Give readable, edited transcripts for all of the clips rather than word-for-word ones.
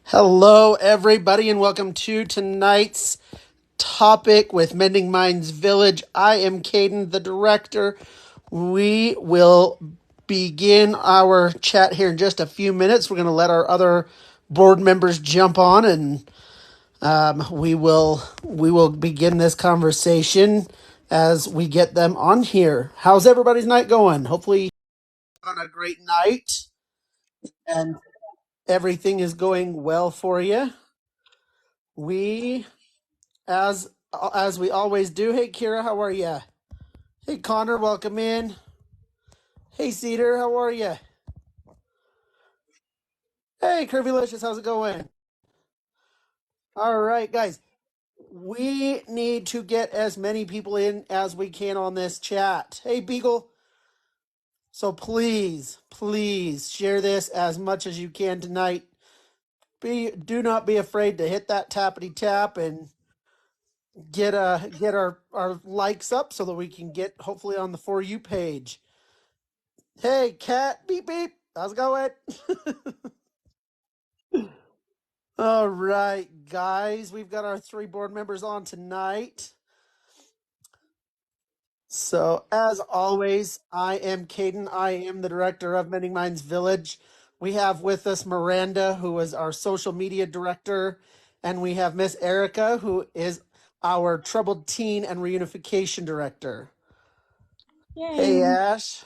Hello, everybody, and welcome to tonight's topic with Mending Minds Village. I am Caden, the director. We will begin our chat here in just a few minutes. We're going to let our other board members jump on, and we will begin this conversation as we get them on here. How's everybody's night going? Hopefully, on a great night, and everything is going well for you. We as we always do. Hey, Kira, how are you? Hey, Connor, welcome in. Hey, Cedar, how are you? Hey, Curvylicious, how's it going? All right, guys, we need to get as many people in as we can on this chat. Hey, Beagle. So please share this as much as you can tonight. Do not be afraid to hit that tappity tap and get our likes up so that we can get hopefully on the For You page. Hey, cat, beep beep. How's it going? All right, guys, we've got our three board members on tonight. So, as always, I am Caden. I am the director of Mending Minds Village. We have with us Miranda, who is our social media director, and we have Miss Erica, who is our troubled teen and reunification director. Hey, Yay. Ash.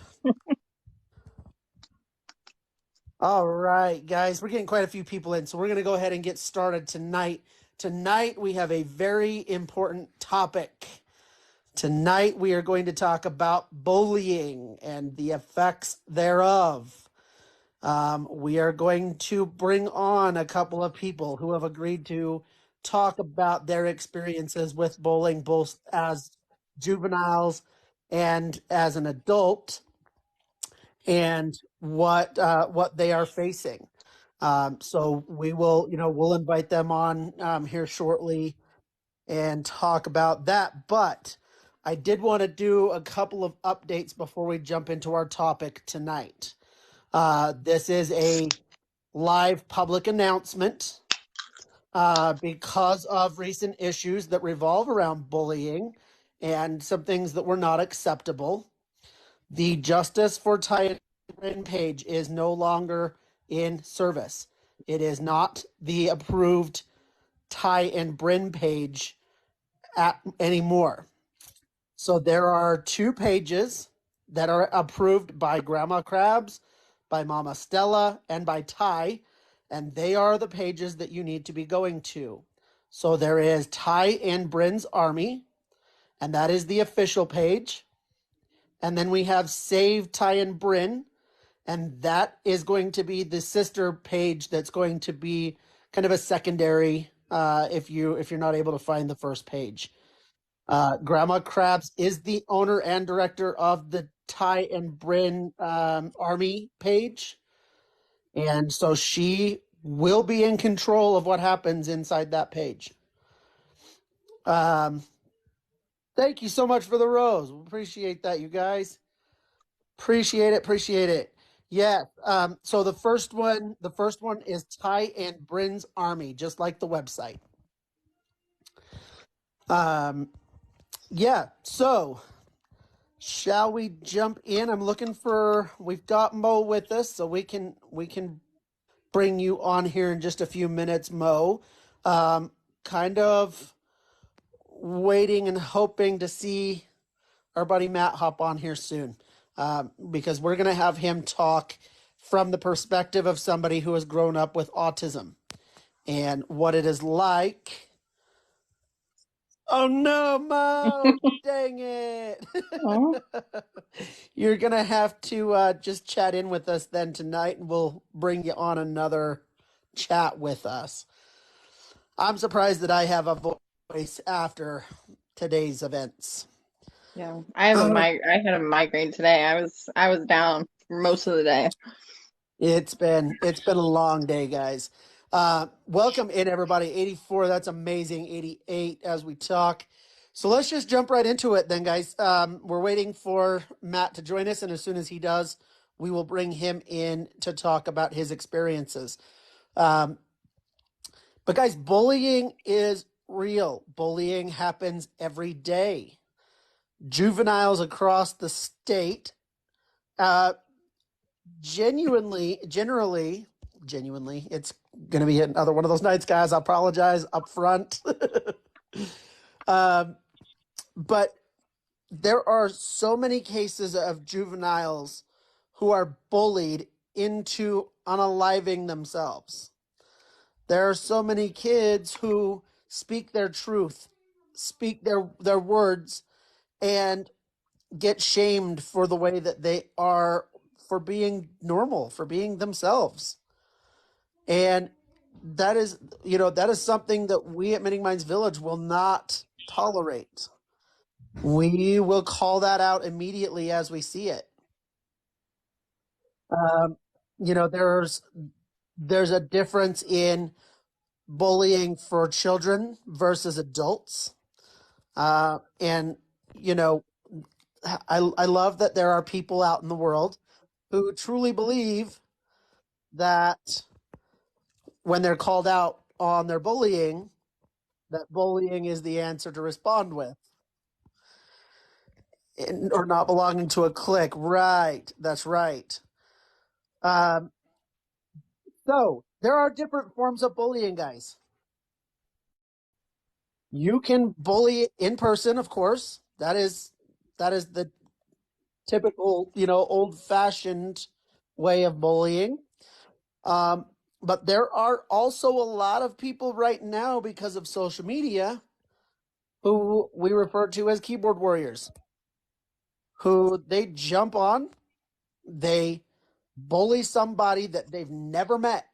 All right, guys, we're getting quite a few people in, so we're going to go ahead and get started tonight. Tonight, we have a very important topic. Tonight, we are going to talk about bullying and the effects thereof. We are going to bring on a couple of people who have agreed to talk about their experiences with bullying, both as juveniles and as an adult, and what they are facing. So we'll invite them on here shortly and talk about that. But I did want to do a couple of updates before we jump into our topic tonight. This is a live public announcement because of recent issues that revolve around bullying and some things that were not acceptable. The Justice for Ty and page is no longer in service. It is not the approved Ty and Bryn page anymore. So there are two pages that are approved by Grandma Crabs, by Mama Stella, and by Ty, and they are the pages that you need to be going to. So there is Ty and Bryn's Army, and that is the official page. And then we have Save Ty and Bryn, and that is going to be the sister page that's going to be kind of a secondary if you're not able to find the first page. Grandma Krabs is the owner and director of the Ty and Bryn Army page, and so she will be in control of what happens inside that page. Thank you so much for the rose. Appreciate that, you guys. Appreciate it. Yeah. So the first one is Ty and Bryn's Army, just like the website. Yeah. So shall we jump in? We've got Mo with us, so we can bring you on here in just a few minutes, Mo. Kind of waiting and hoping to see our buddy Matt hop on here soon, because we're going to have him talk from the perspective of somebody who has grown up with autism and what it is like. Oh no, Mo! Dang it! Oh, You're gonna have to just chat in with us then tonight, and we'll bring you on another chat with us. I'm surprised that I have a voice after today's events. yeah. I had a migraine today. I was down for most of the day. It's been a long day, guys. Welcome in, everybody. 84, that's amazing. 88 as we talk. So let's just jump right into it then, guys. We're waiting for Matt to join us, and as soon as he does, we will bring him in to talk about his experiences. But guys, bullying is real. Bullying happens every day. Juveniles across the state, uh, generally, it's going to be another one of those nights, guys. I apologize up front. um, but there are so many cases of juveniles who are bullied into unaliving themselves. There are so many kids who speak their truth, speak their words, and get shamed for the way that they are, for being normal, for being themselves. And that is, that is something that we at Many Minds Village will not tolerate. We will call that out immediately as we see it. Um, there's a difference in bullying for children versus adults. And you know, I love that there are people out in the world who truly believe that when they're called out on their bullying, that bullying is the answer to respond with. Or not belonging to a clique. Right. That's right. Um, so there are different forms of bullying, guys. You can bully in person, of course. That is the typical, old-fashioned way of bullying. Um, but there are also a lot of people right now, because of social media, who we refer to as keyboard warriors, who they jump on, they bully somebody that they've never met.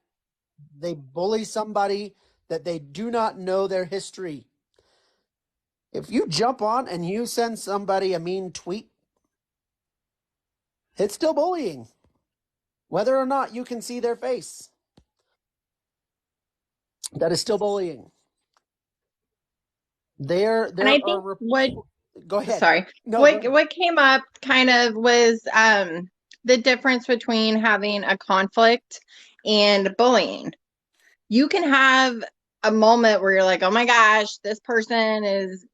They bully somebody that they do not know their history. If you jump on and you send somebody a mean tweet, it's still bullying, whether or not you can see their face. That is still bullying. There And I think are. what Go ahead. sorry. No, What came up kind of was the difference between having a conflict and bullying. You can have a moment where you're like, "Oh my gosh, this person is,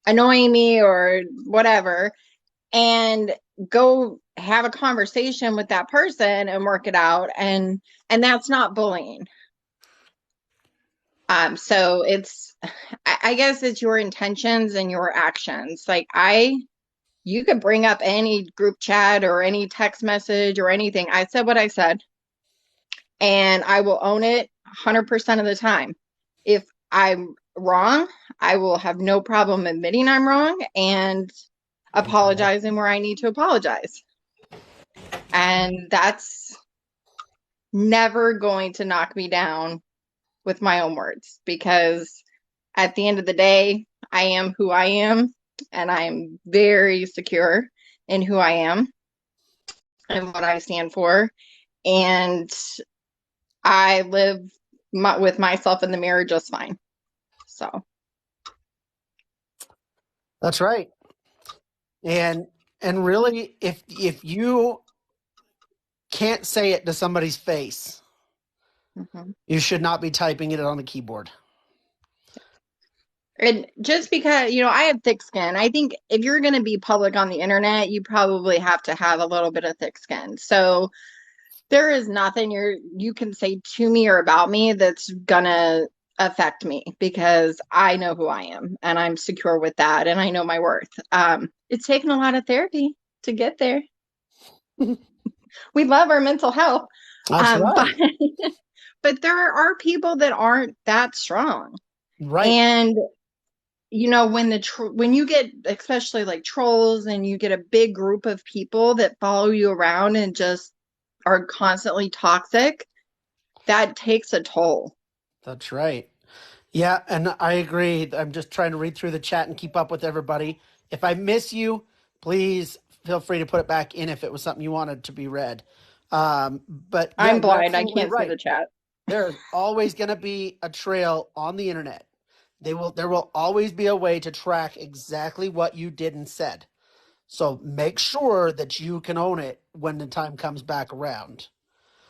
annoying me or whatever," and go have a conversation with that person and work it out, and that's not bullying. So I guess it's your intentions and your actions. Like you could bring up any group chat or any text message or anything. I said what I said, and I will own it 100% of the time. If I'm wrong, I will have no problem admitting I'm wrong and apologizing where I need to apologize. And that's never going to knock me down with my own words, because at the end of the day, I am who I am, and I'm very secure in who I am and what I stand for. And I live with myself in the mirror just fine. So that's right. And really, if you can't say it to somebody's face, you should not be typing it on a keyboard. And just because, I have thick skin, I think if you're going to be public on the internet, you probably have to have a little bit of thick skin. So there is nothing you can say to me or about me that's going to affect me, because I know who I am and I'm secure with that, and I know my worth. It's taken a lot of therapy to get there. We love our mental health. That's right. But there are people that aren't that strong. Right. And when you get, especially like trolls, and you get a big group of people that follow you around and just are constantly toxic, that takes a toll. That's right. Yeah, and I agree. I'm just trying to read through the chat and keep up with everybody. If I miss you, please feel free to put it back in if it was something you wanted to be read. But yeah, I'm blind. I can't see the chat. There's always going to be a trail on the internet. There will always be a way to track exactly what you did and said. So make sure that you can own it when the time comes back around.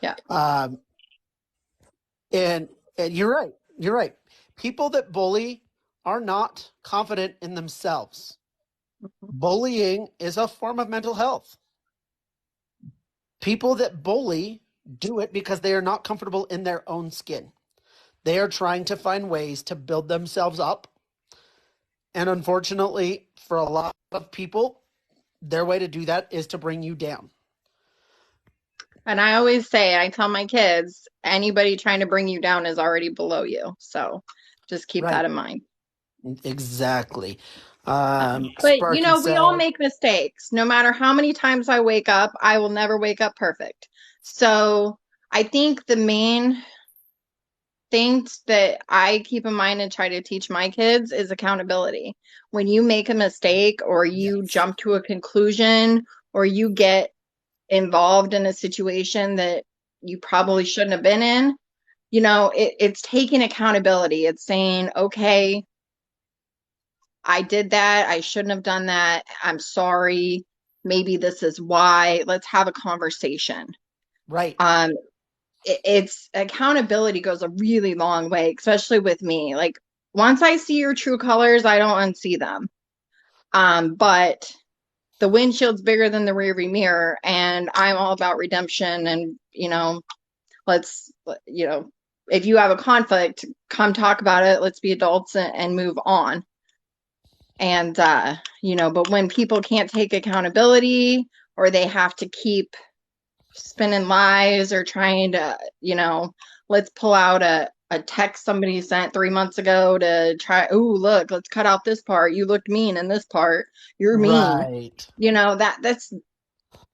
Yeah. And And you're right. You're right. People that bully are not confident in themselves. Bullying is a form of mental health. People that bully do it because they are not comfortable in their own skin. They are trying to find ways to build themselves up. And unfortunately, for a lot of people, their way to do that is to bring you down. And I always say, I tell my kids, anybody trying to bring you down is already below you. So just keep that Right. in mind. Exactly. But Sparky we all said, make mistakes. No matter how many times I wake up, I will never wake up perfect. So I think the main things that I keep in mind and try to teach my kids is accountability. When you make a mistake or you yes. jump to a conclusion or you get involved in a situation that you probably shouldn't have been in, it's taking accountability. It's saying, okay, I did that. I shouldn't have done that. I'm sorry. Maybe this is why. Let's have a conversation. Right. Um, it's accountability goes a really long way, especially with me. Like once I see your true colors, I don't unsee them. But the windshield's bigger than the rearview mirror, and I'm all about redemption. And let's, if you have a conflict, come talk about it. Let's be adults and move on. And but when people can't take accountability or they have to keep spinning lies or trying to, let's pull out a text somebody sent 3 months ago to try, oh, look, let's cut out this part. You looked mean in this part. You're mean. Right. That's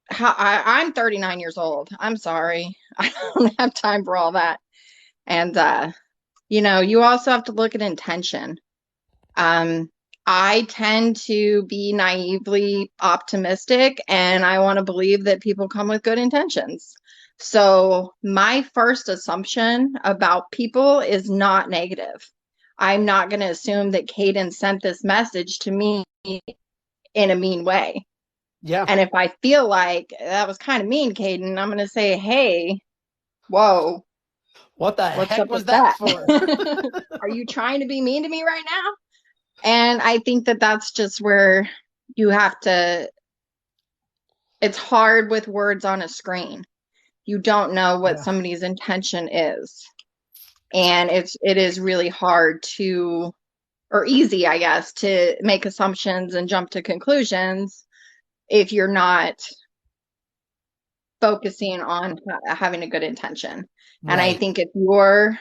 how I'm 39 years old. I'm sorry. I don't have time for all that. And you also have to look at intention. I tend to be naively optimistic and I want to believe that people come with good intentions. So my first assumption about people is not negative. I'm not going to assume that Caden sent this message to me in a mean way. Yeah. And if I feel like that was kind of mean, Caden, I'm going to say, hey, whoa, What the what's heck up was with that that? for? Are you trying to be mean to me right now? And I think that that's just where you have to, it's hard with words on a screen. You don't know what Yeah. somebody's intention is. And it is really hard to, or easy, I guess, to make assumptions and jump to conclusions if you're not focusing on having a good intention. And I Right. think if you're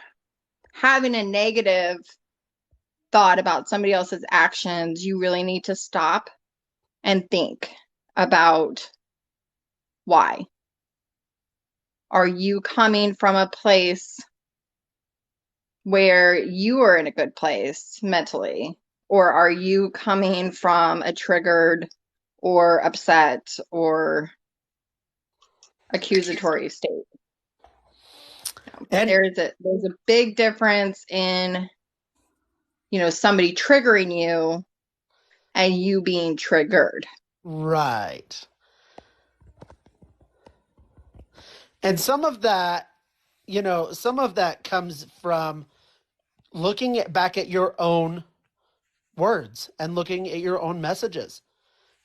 having a negative thought about somebody else's actions, you really need to stop and think about why. Are you coming from a place where you are in a good place mentally? Or are you coming from a triggered or upset or accusatory state? And There's a big difference in, somebody triggering you and you being triggered. right. And some of that comes from looking back at your own words and looking at your own messages.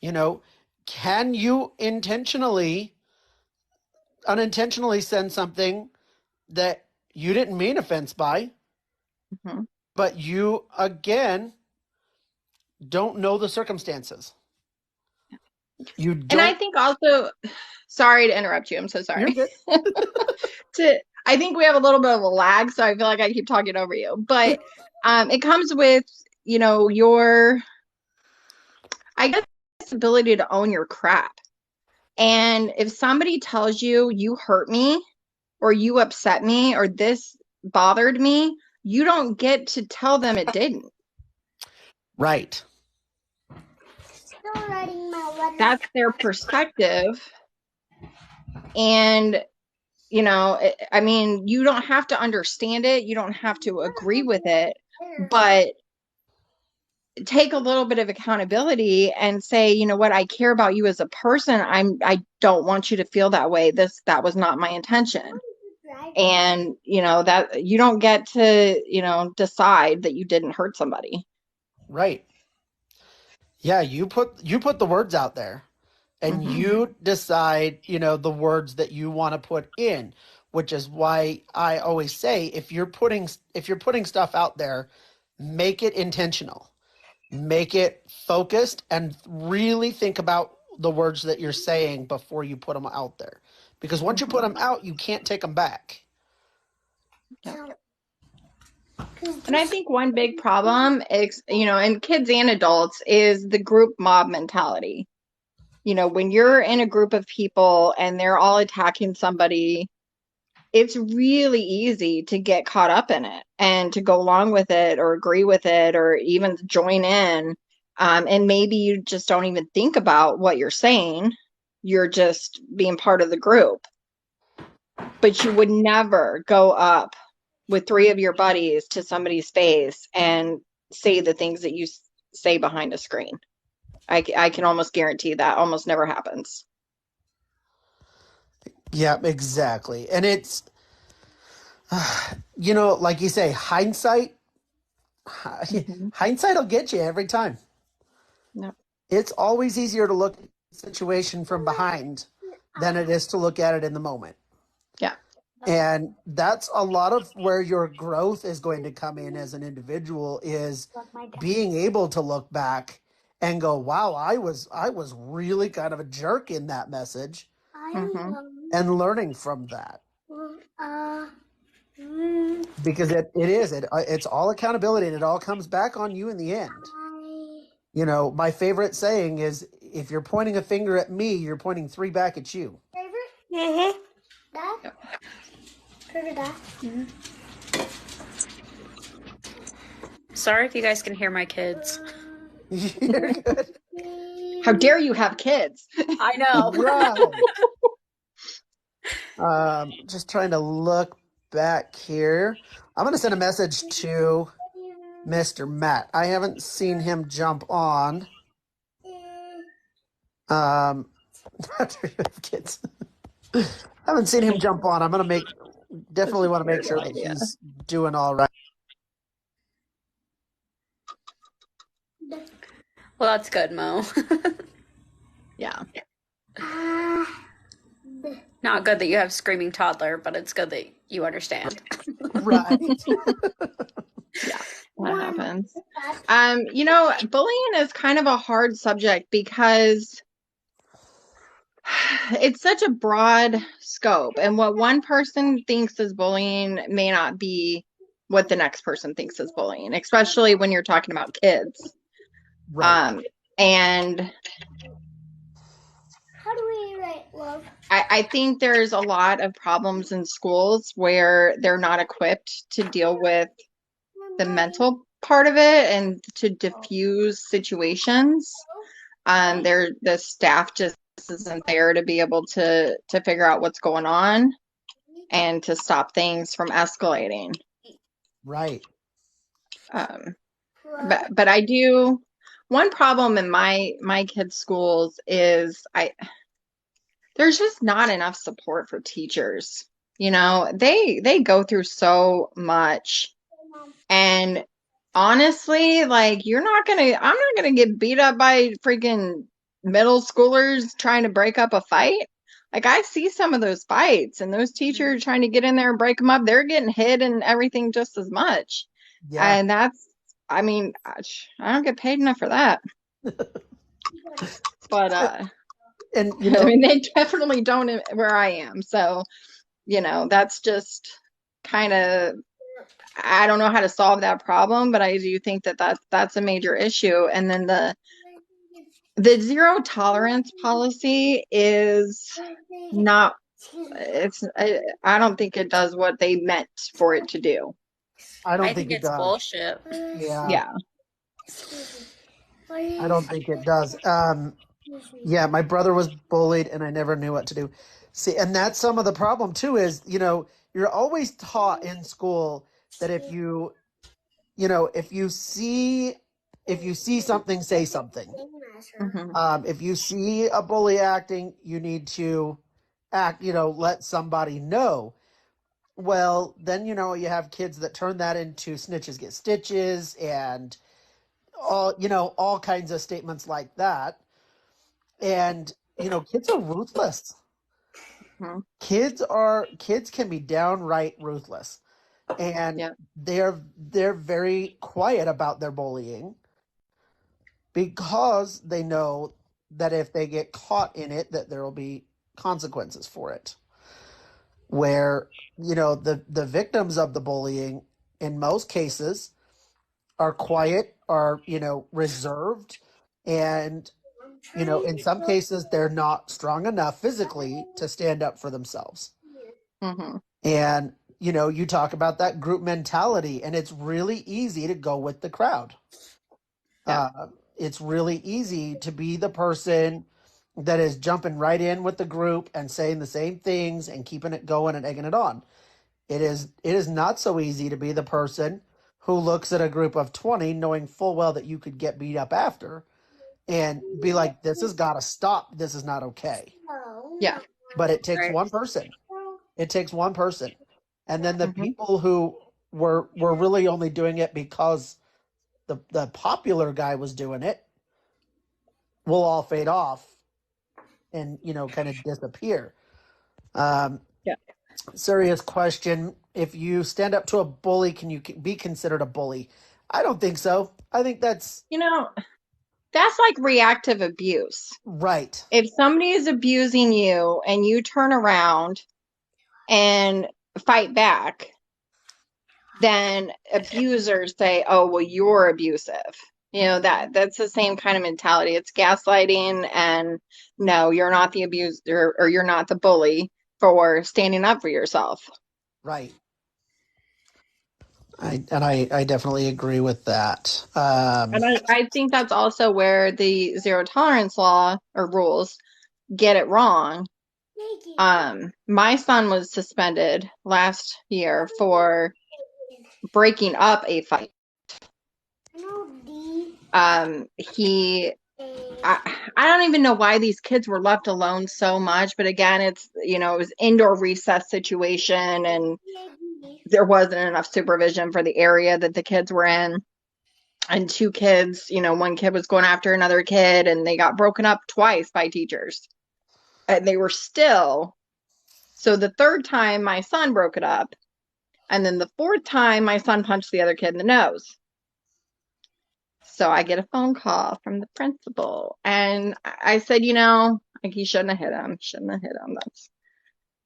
You know, can you unintentionally send something that you didn't mean offense by, Mhm. but you again don't know the circumstances. You And I don't. think also, sorry to interrupt you. I'm so You're sorry. good. I think we have a little bit of a lag, so I feel like I keep talking over you. But it comes with, your, I guess, ability to own your crap. And if somebody tells you you hurt me or you upset me or this bothered me, you don't get to tell them it didn't. Right. That's their perspective. And, I mean, you don't have to understand it. You don't have to agree with it, but take a little bit of accountability and say, you know what, I care about you as a person. I don't want you to feel that way. That was not my intention. And, that you don't get to, decide that you didn't hurt somebody. Right. Yeah, you put the words out there and Mm-hmm. you decide, the words that you want to put in, which is why I always say if you're putting stuff out there, make it intentional. Make it focused and really think about the words that you're saying before you put them out there. Because once you put them out, you can't take them back. Yeah. And I think one big problem is, in kids and adults is the group mob mentality. When you're in a group of people and they're all attacking somebody, it's really easy to get caught up in it and to go along with it or agree with it or even join in. And maybe you just don't even think about what you're saying. You're just being part of the group. But you would never go up with 3 of your buddies to somebody's face and say the things that you say behind a screen. I can almost guarantee that almost never happens. Yeah, exactly. And it's, like you say, hindsight, Mm-hmm. hindsight will get you every time. No. It's always easier to look at the situation from behind than it is to look at it in the moment. Yeah. And that's a lot of where your growth is going to come in as an individual, is being able to look back and go, wow, I was really kind of a jerk in that message, Mm-hmm. and learning from that. Because it's all accountability and it all comes back on you in the end. My favorite saying is, if you're pointing a finger at me, you're pointing 3 back at you. Mm-hmm. Yep. Sorry if you guys can hear my kids. You're good. How dare you have kids? I know. Right. Just trying to look back here. I'm going to send a message to Mr. Matt. I haven't seen him jump on. After you have kids. I haven't seen him jump on. I'm going to definitely want to make sure that he's doing all right. Well, that's good, Mo. Yeah. Not good that you have screaming toddler, but it's good that you understand. Right. Yeah, that happens. Bullying is kind of a hard subject because it's such a broad scope, and what one person thinks is bullying may not be what the next person thinks is bullying, especially when you're talking about kids. Right. And how do we write love? I think there's a lot of problems in schools where they're not equipped to deal with the mental part of it and to diffuse situations. The staff just isn't there to be able to figure out what's going on and to stop things from escalating. Right. But I do. One problem in my kids' schools is there's just not enough support for teachers. They go through so much, and honestly, like I'm not gonna get beat up by freaking middle schoolers trying to break up a fight. Like, I see some of those fights and those teachers trying to get in there and break them up. They're getting hit and everything just as much. Yeah. And I don't get paid enough for that. But and they definitely don't where I am. So, that's just kind of, I don't know how to solve that problem, but I do think that's a major issue. And then the zero tolerance policy is not, I don't think it does what they meant for it to do. I don't think it's it does. bullshit. Yeah. I don't think it does. Yeah, my brother was bullied and I never knew what to do. See, and that's some of the problem too, is, you're always taught in school that if you see something, say something. Mm-hmm. If you see a bully acting, you need to act, let somebody know. Well, then you have kids that turn that into snitches get stitches and all kinds of statements like that. And kids are ruthless. Mhm. Kids can be downright ruthless, and Yeah. they're very quiet about their bullying because they know that if they get caught in it, that there will be consequences for it. Where the victims of the bullying, in most cases, are quiet, are reserved, and in some cases they're not strong enough physically to stand up for themselves. Hmm. And you talk about that group mentality, and it's really easy to go with the crowd. Yeah. It's really easy to be the person that is jumping right in with the group and saying the same things and keeping it going and egging it on. It is not so easy to be the person who looks at a group of 20 knowing full well that you could get beat up after and be like, this has got to stop. This is not okay. Yeah. But it takes Right. one person. It takes one person. And then the Hmm. people who were really only doing it because the popular guy was doing it will all fade off and kind of disappear. Um, Yeah. Serious question. If you stand up to a bully, can you be considered a bully? I don't think so. I think that's That's like reactive abuse. right. If somebody is abusing you and you turn around and fight back, then abusers say, "Oh, well, you're abusive." That's the same kind of mentality. It's gaslighting, and no, you're not the abuser or you're not the bully for standing up for yourself. Right. I definitely agree with that. And I think that's also where the zero tolerance law or rules get it wrong. My son was suspended last year for breaking up a fight. He I don't even know why these kids were left alone so much, but again, it was indoor recess situation and there wasn't enough supervision for the area that the kids were in. And two kids, one kid was going after another kid and they got broken up twice by teachers. And they were still, so the third time my son broke it up, and then the fourth time my son punched the other kid in the nose. So I get a phone call from the principal, and I said, like he shouldn't have hit him. Shouldn't have hit him.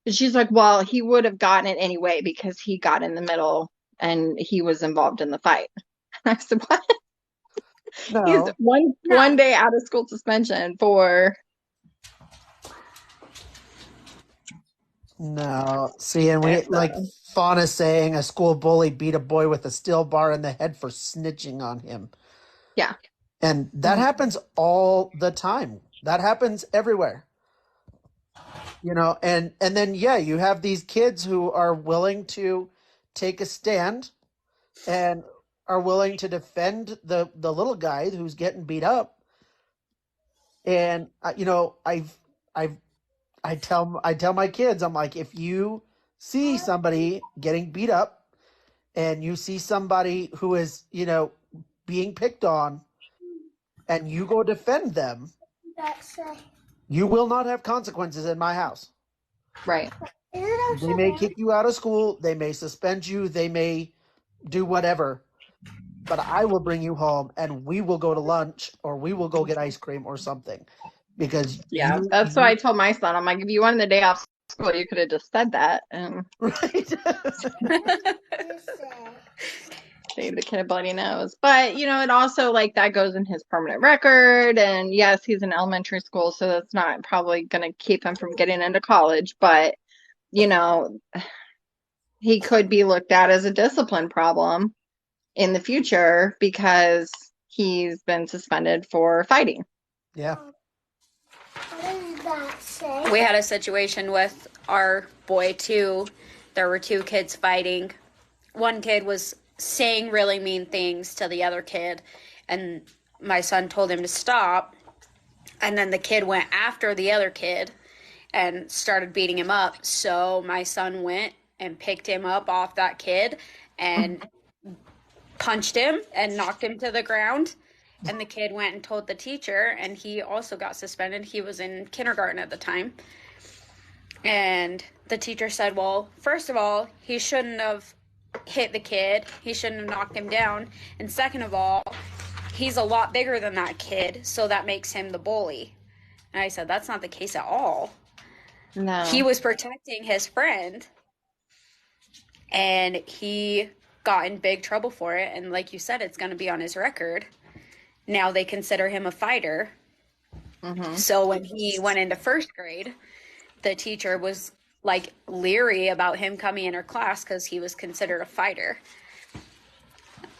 She's like, well, he would have gotten it anyway because he got in the middle and he was involved in the fight. I said, what? He's No. one day out of school suspension for. No. See, and we like Fauna saying a school bully beat a boy with a steel bar in the head for snitching on him. Yeah. And that happens all the time. That happens everywhere. And then you have these kids who are willing to take a stand and are willing to defend the little guy who's getting beat up. And I tell my kids, I'm like, if you see somebody getting beat up and you see somebody who is being picked on and you go defend them, you will not have consequences in my house. Right. They may kick you out of school, they may suspend you, they may do whatever, but I will bring you home and we will go to lunch or we will go get ice cream or something. Because that's what I told my son. I'm like, if you wanted the day off school, you could have just said that and right. gave the kid a bloody nose. But it also like that goes in his permanent record. And yes, he's in elementary school, so that's not probably going to keep him from getting into college. But he could be looked at as a discipline problem in the future because he's been suspended for fighting. Yeah. We had a situation with our boy too. There were two kids fighting. One kid was saying really mean things to the other kid, and my son told him to stop. And then the kid went after the other kid and started beating him up. So my son went and picked him up off that kid and punched him and knocked him to the ground. And the kid went and told the teacher, and he also got suspended. He was in kindergarten at the time. And the teacher said, well, first of all, he shouldn't have hit the kid. He shouldn't have knocked him down. And second of all, he's a lot bigger than that kid, so that makes him the bully. And I said, that's not the case at all. No. He was protecting his friend, and he got in big trouble for it. And like you said, it's going to be on his record. Now they consider him a fighter. Mm-hmm. So when he went into first grade, the teacher was like leery about him coming in her class because he was considered a fighter.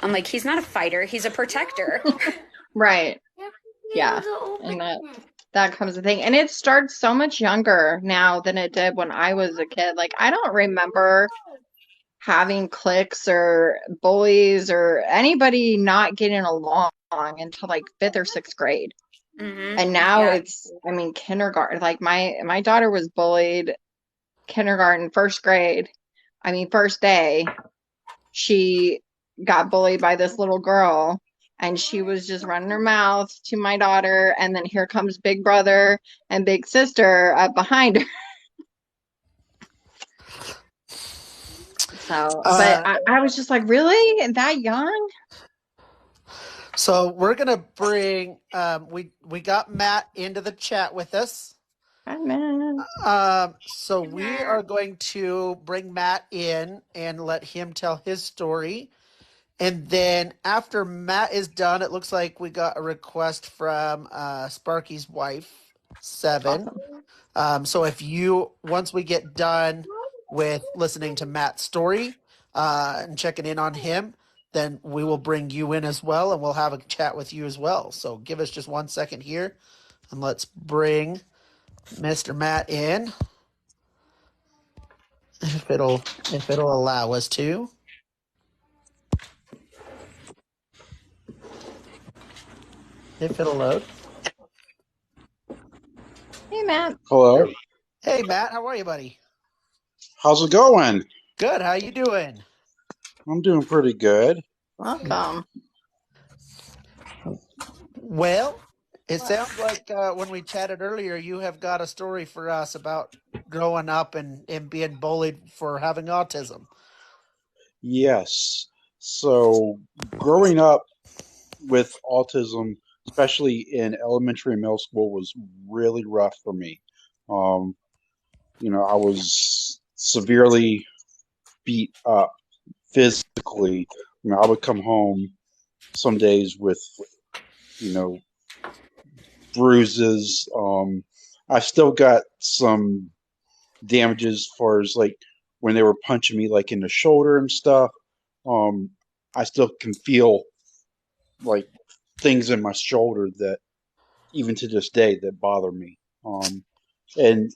I'm like, he's not a fighter, he's a protector. Right. Yeah. And that comes the thing. And it starts so much younger now than it did when I was a kid. Like, I don't remember having cliques or bullies or anybody not getting along until like 5th or 6th grade. Mm-hmm. And now Yeah. it's, I mean, kindergarten. Like my daughter was bullied kindergarten, first grade. I mean, first day, she got bullied by this little girl, and she was just running her mouth to my daughter, and then here comes big brother and big sister up behind her. So, but I was just like, really? That young? So we're gonna bring we got Matt into the chat with us. Hi, man. So we are going to bring Matt in and let him tell his story. And then after Matt is done, it looks like we got a request from Sparky's wife, 7. Awesome. So if you, once we get done with listening to Matt's story and checking in on him, then we will bring you in as well, and we'll have a chat with you as well. So give us just 1 second here, and let's bring Mr. Matt in, if it'll allow us to. If it'll load. Hey, Matt. Hello. Hey, Matt, how are you, buddy? How's it going? Good. How you doing? I'm doing pretty good. Welcome. Well, it sounds like when we chatted earlier, you have got a story for us about growing up and being bullied for having autism. Yes. So growing up with autism, especially in elementary and middle school, was really rough for me. I was severely beat up physically. I would come home some days with, bruises. I still got some damages as far as like when they were punching me like in the shoulder and stuff. I still can feel like things in my shoulder that even to this day that bother me. And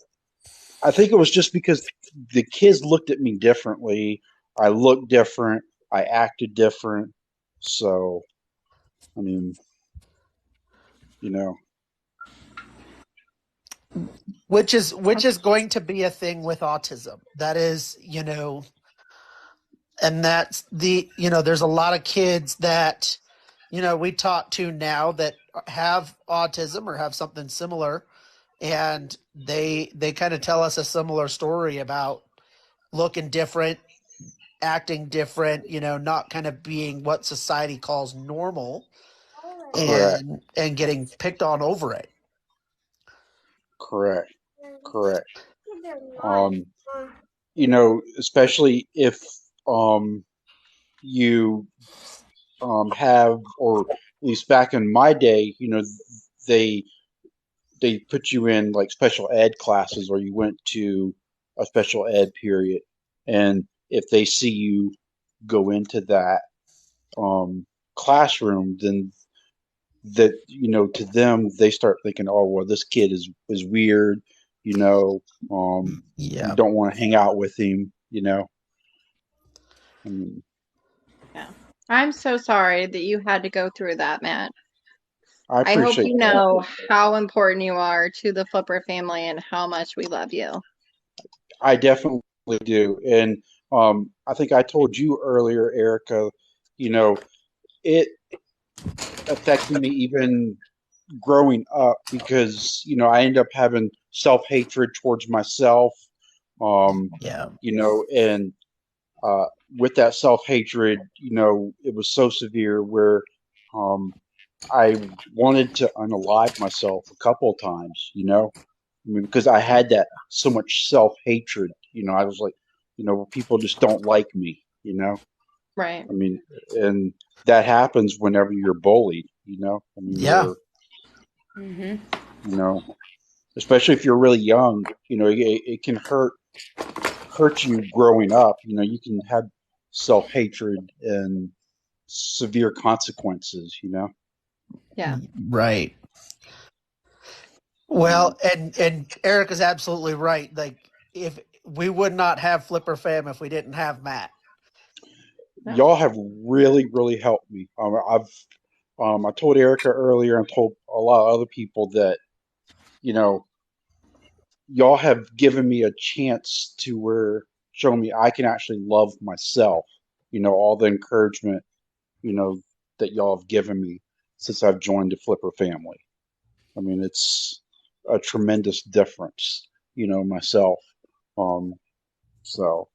I think it was just because the kids looked at me differently. I looked different. I acted different. So, I mean, Which is going to be a thing with autism. That is, and that's there's a lot of kids that, we talk to now that have autism or have something similar, and they kind of tell us a similar story about looking different, acting different, not kind of being what society calls normal, and getting picked on over it. Correct. Especially if you have, or at least back in my day, they put you in like special ed classes, or you went to a special ed period, and if they see you go into that classroom, then that to them they start thinking, oh well, this kid is weird, you don't want to hang out with him. Yeah. I'm so sorry that you had to go through that, Matt. I I hope appreciate you that. know how important you are to the Flipper family and how much we love you. I definitely do. And I think I told you earlier, Erica, you know, it affected me even growing up because, I end up having self-hatred towards myself, um, Yeah. and uh, with that self-hatred, it was so severe where um, I wanted to unalive myself a couple of times, I mean, because I had that so much self-hatred, I was like, people just don't like me, Right. I mean, and that happens whenever you're bullied, I mean, Yeah. Hmm. you know, especially if you're really young, it can hurt you growing up. You can have self-hatred and severe consequences, Yeah. Right. Well, and Eric is absolutely right. Like, if we would not have Flipper Fam if we didn't have Matt. Yeah. Y'all have really, really helped me. I told Erica earlier and told a lot of other people that, you know, y'all have given me a chance to where show me I can actually love myself. All the encouragement, you know, that y'all have given me since I've joined the Flipper family. I mean, it's a tremendous difference, myself. Um,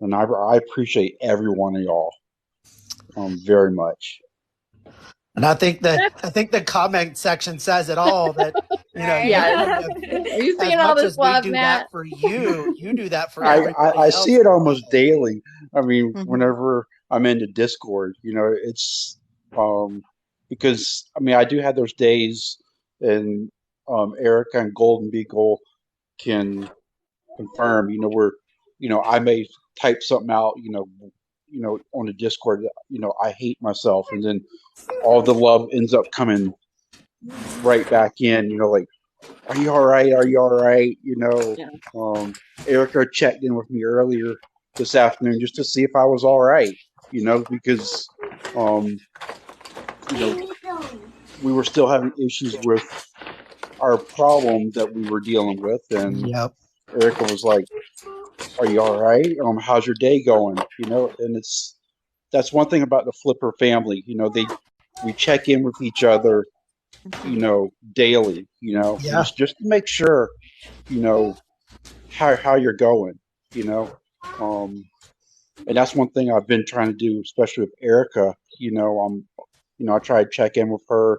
and I appreciate every one of y'all, very much. And I think the comment section says it all. That Right. not Yeah. only Are you as seeing all much this as we love, do that Matt? for you, you do that for I, everybody I see else it as almost well. daily. I mean, Hmm. whenever I'm in the Discord, it's um, because I mean I do have those days, and Erica and Golden Beagle can confirm. Where I may type something out, on the Discord. I hate myself, and then all the love ends up coming right back in. Like, are you all right? Are you all right? Yeah. Erica checked in with me earlier this afternoon just to see if I was all right, because, um, you know, we were still having issues with our problem that we were dealing with. And Yep. Erica was like, are you all right? How's your day going? And that's one thing about the Flipper family. We check in with each other, Hmm. daily, Yeah. just to make sure, you know, how you're going, you know. Um, and that's one thing I've been trying to do, especially with Erica. I try to check in with her,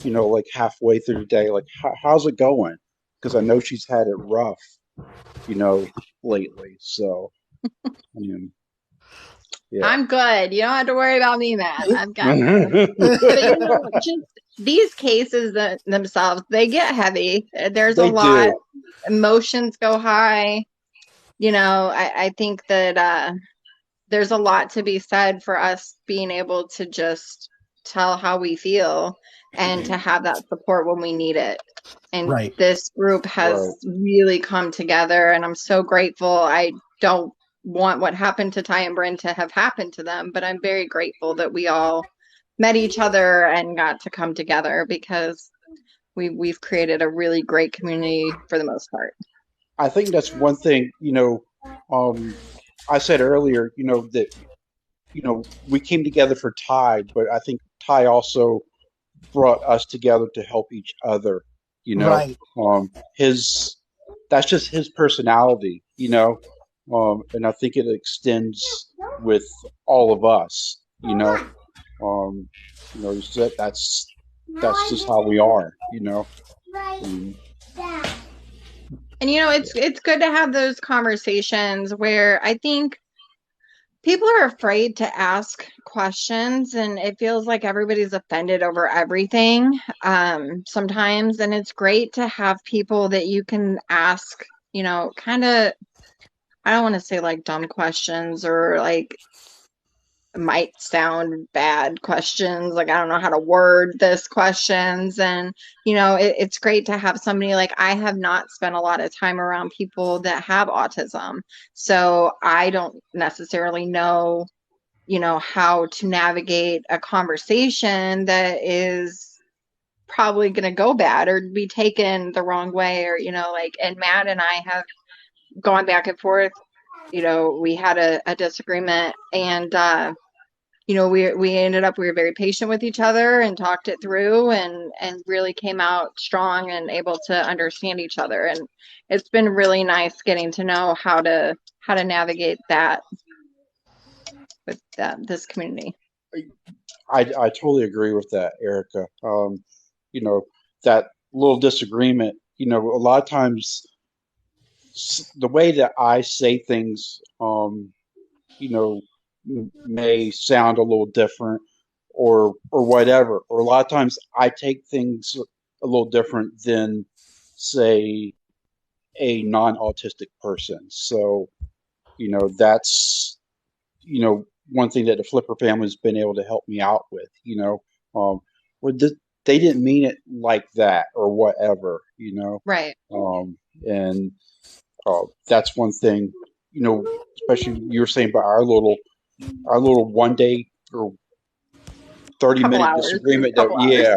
like halfway through the day, like how's it going? Because I know she's had it rough, you know, lately. So, I mean, yeah. I'm good. You don't have to worry about me, Matt. I've got this. They But just these cases themselves, they get heavy. There's a lot. do. Emotions go high. I think that there's a lot to be said for us being able to just tell how we feel and to have that support when we need it. And Right. this group has Right. really come together, and I'm so grateful. I don't want what happened to Ty and Bryn to have happened to them, but I'm very grateful that we all met each other and got to come together because we've created a really great community for the most part. I think that's one thing, I said earlier, that, we came together for Ty, but I think Ty also brought us together to help each other. You know, Right. his that's just his personality. And I think it extends with all of us. Um, that's just how we are. And, And it's good to have those conversations where I think people are afraid to ask questions and it feels like everybody's offended over everything sometimes, and it's great to have people that you can ask, kind of, I don't want to say like dumb questions or like might sound bad questions, like I don't know how to word this questions. And it's great to have somebody, like I have not spent a lot of time around people that have autism, so I don't necessarily know how to navigate a conversation that is probably going to go bad or be taken the wrong way, or like, and Matt and I have gone back and forth we had a disagreement, and we ended up, we were very patient with each other and talked it through, and really came out strong and able to understand each other. And it's been really nice getting to know how to navigate that with this community. I totally agree with that, Erica. That little disagreement, a lot of times the way that I say things, may sound a little different or whatever. Or a lot of times I take things a little different than, say, a non-autistic person. So, that's, one thing that the Flipper family's been able to help me out with, where they didn't mean it like that or whatever. Right. And that's one thing, especially you were saying about our little 1 day or 30 Couple minute hours. disagreement Couple hours.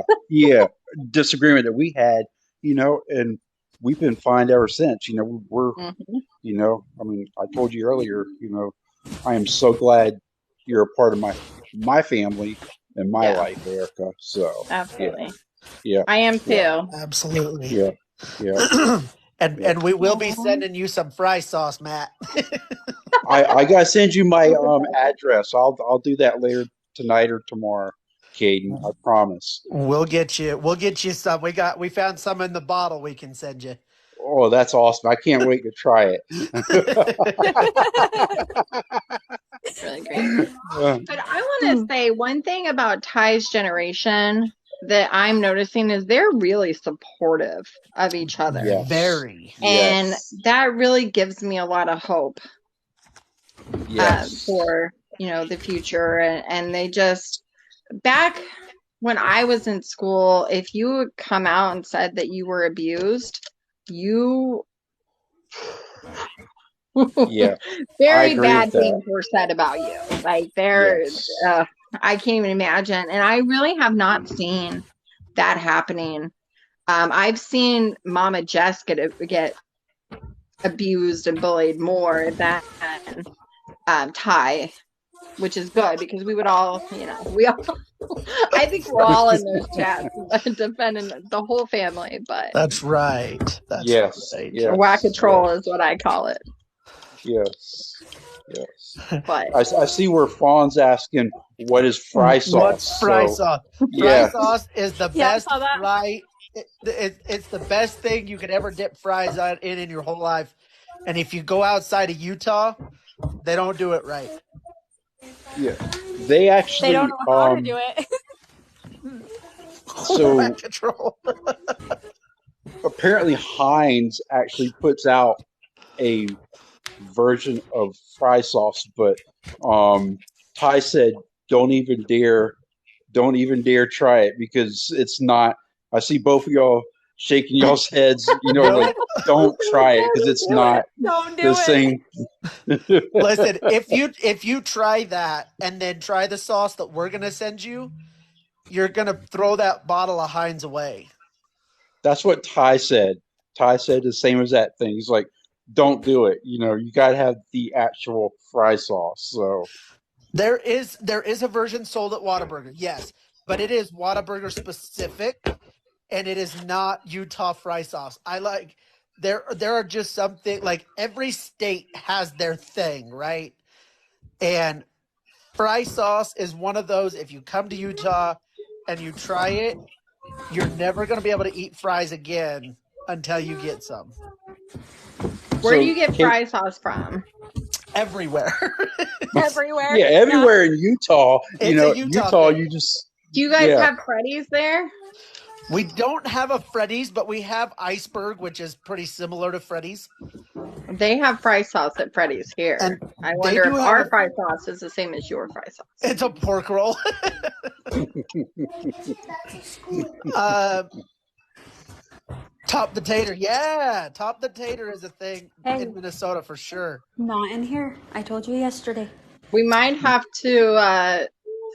disagreement that we had, and we've been fine ever since. We're I mean, I told you earlier, I am so glad you're a part of my family and my life, Erica. So Absolutely. yeah, I am too. yeah, Absolutely. yeah. And we will be sending you some fry sauce, Matt. I gotta send you my address. I'll do that later tonight or tomorrow, Caden. I promise. We'll get you some. We found some in the bottle we can send you. Oh, that's awesome! I can't wait to try it. Really great. But I want to say one thing about Ty's generation that I'm noticing is they're really supportive of each other. Yes. Very. And Yes. that really gives me a lot of hope Yes. for, the future. And they just, back when I was in school, if you would come out and said that you were abused, you Yeah. very agree bad with that. things were said about you. Like Yes. I can't even imagine. And I really have not seen that happening. I've seen Mama Jess get abused and bullied more than Ty, which is good because we would all, I think we're all in those chats defending the whole family, but That's right. That's Yes. right. Yes. whack-a-troll is what I call it. Yes. Yes. But I see where Fawn's asking what is fry sauce. What's fry So, sauce? yeah. Fry sauce is the Yeah, I best saw that. fry. It's the best thing you could ever dip fries in your whole life. And if you go outside of Utah, they don't do it right. Yeah. They actually They don't know how to do it. So Whack-a-troll. apparently Heinz actually puts out a version of fry sauce, but Ty said don't even dare try it because it's not. I see both of y'all shaking y'all's heads, like don't try it because it's not Don't do the it. same. Listen, if you try that and then try the sauce that we're gonna send you, you're gonna throw that bottle of Heinz away. That's what Ty said. Ty said the same as that thing. He's like, don't do it. You gotta have the actual fry sauce. So There is a version sold at Whataburger, yes, but it is Whataburger specific, and it is not Utah fry sauce. There are just something like every state has their thing, right? And fry sauce is one of those. If you come to Utah and you try it, you're never going to be able to eat fries again until you get some. where do you get fry sauce from? Everywhere. Everywhere. Yeah, everywhere in Utah. It's a Utah thing. You just. Do you guys Yeah. have Freddy's there? We don't have a Freddy's, but we have Iceberg, which is pretty similar to Freddy's. They have fry sauce at Freddy's here. And I wonder do if have our a- fry sauce is the same as your fry sauce. It's a pork roll. Top the Tater. Yeah, Top the Tater is a thing Hey. in Minnesota for sure. Not in here. I told you yesterday. We might have to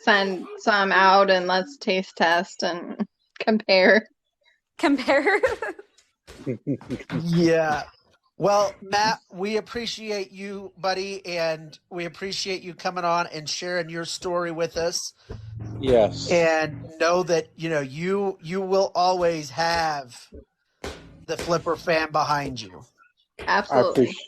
send some out and let's taste test and compare. Compare. Yeah. Well, Matt, we appreciate you, buddy, and we appreciate you coming on and sharing your story with us. Yes, And know that you will always have the Flipper fan behind you. I Absolutely. appreciate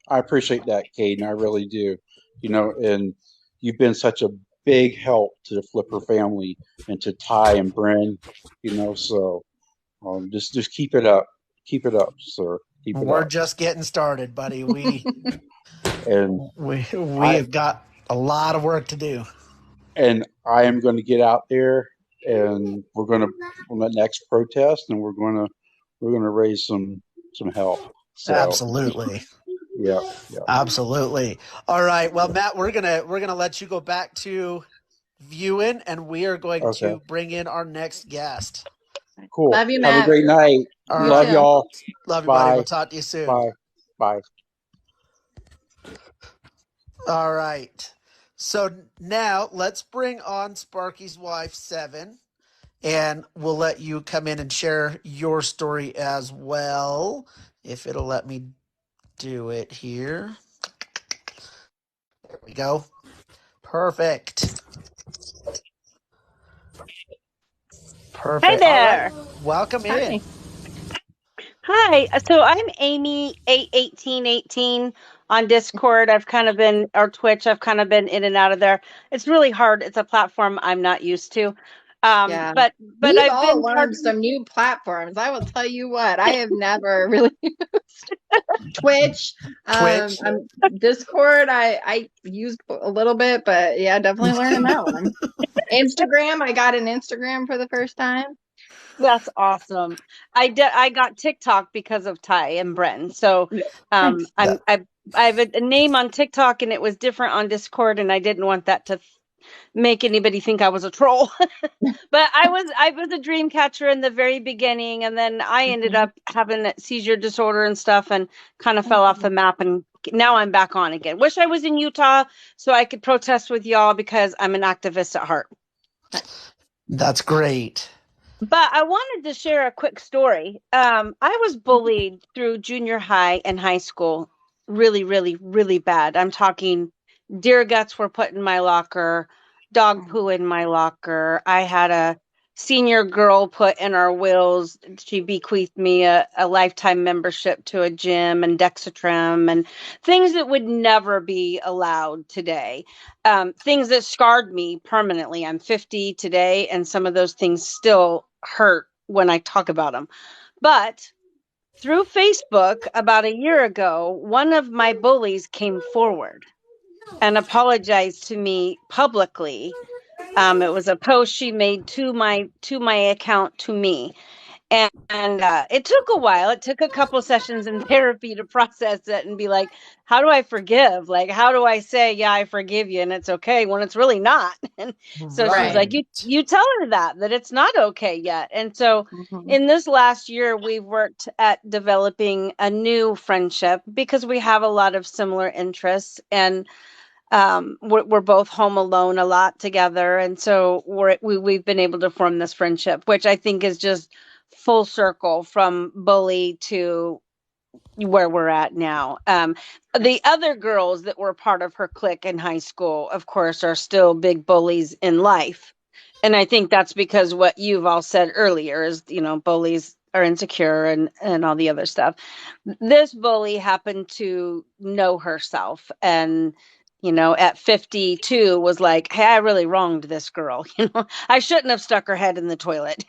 I appreciate that, Caden. I really do. And you've been such a big help to the Flipper family and to Ty and Bryn. So just keep it up, sir. Keep it We're up. just getting started, buddy. We And we I have got a lot of work to do. and I am going to get out there, and we're going to on that next protest, and we're going to raise some help. So Absolutely. yeah, yeah. Absolutely. All right. Well, Matt, we're gonna let you go back to viewing, and we are going Okay, to bring in our next guest. cool. Love you, Have a Matt. great night. All You right. Love too. y'all. Love you, buddy. We'll Bye. talk to you soon. Bye. Bye. All right. So now let's bring on Sparky's wife, Seven, and we'll let you come in and share your story as well, if it'll let me do it here. There we go. Perfect. Hi Perfect. All right. there. Welcome in. Hi. Hi. So I'm Amy 81818 on Discord. I've kind of been or Twitch. I've kind of been in and out of there. It's really hard. It's a platform I'm not used to. Yeah. But We've I've all been part learned of some new platforms. I will tell you what, I have never really used Twitch. Twitch. Discord, I used a little bit, but yeah, definitely learning that one. Instagram, I got an Instagram for the first time. That's awesome. I got TikTok because of Ty and Bren. So Yeah. Nice. I have a name on TikTok and it was different on Discord and I didn't want that to make anybody think I was a troll. But I was a dream catcher in the very beginning, and then I ended Mhm. up having a seizure disorder and stuff, and kind of fell off the Mhm. map. And now I'm back on again. Wish I was in Utah so I could protest with y'all because I'm an activist at heart. That's great. But I wanted to share a quick story. I was bullied through junior high and high school, really, really, really bad. I'm talking deer guts were put in my locker, dog poo in my locker. I had a senior girl put in our wills. She bequeathed me a lifetime membership to a gym and Dexatrim and things that would never be allowed today. Things that scarred me permanently. I'm 50 today, and some of those things still hurt when I talk about them. But through Facebook, about a year ago, one of my bullies came forward and apologized to me publicly. It was a post she made to my account to me, and it took a while. It took a couple sessions in therapy to process it and be like, how do I forgive? Like, how do I say, yeah, I forgive you, and it's okay when it's really not? And so she was Right. like, Right. you tell her that it's not okay yet. And so Mhm. in this last year, we've worked at developing a new friendship because we have a lot of similar interests and we're both home alone a lot together, and so we've been able to form this friendship, which I think is just full circle from bully to where we're at now. The other girls that were part of her clique in high school, of course, are still big bullies in life, and I think that's because what you've all said earlier is, bullies are insecure and all the other stuff. This bully happened to know herself and at 52 was like, hey, I really wronged this girl. I shouldn't have stuck her head in the toilet.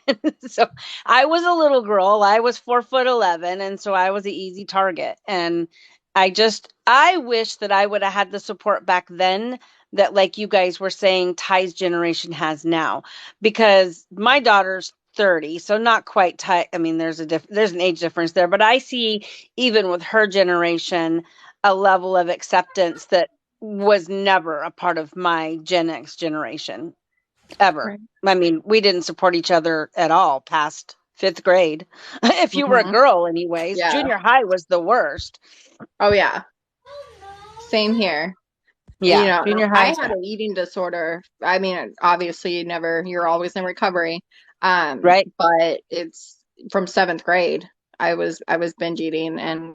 So I was a little girl. I was 4'11", and so I was an easy target. And I wish that I would have had the support back then that, like you guys were saying, Ty's generation has now, because my daughter's 30, so not quite Ty. I mean, there's an age difference there, but I see even with her generation a level of acceptance that was never a part of my Gen X generation ever. Right. I mean, we didn't support each other at all past fifth grade. If you were a Mhm. girl, anyways, Yeah. junior high was the worst. Oh yeah. Same here. Yeah, junior high I is had bad, an eating disorder. I mean, obviously you're always in recovery. right? But it's from seventh grade. I was binge eating and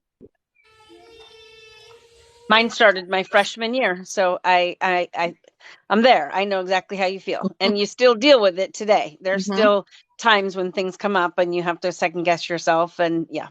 Mine started my freshman year, so I'm there. I know exactly how you feel, and you still deal with it today. There's Mhm. still times when things come up, and you have to second guess yourself. And yeah.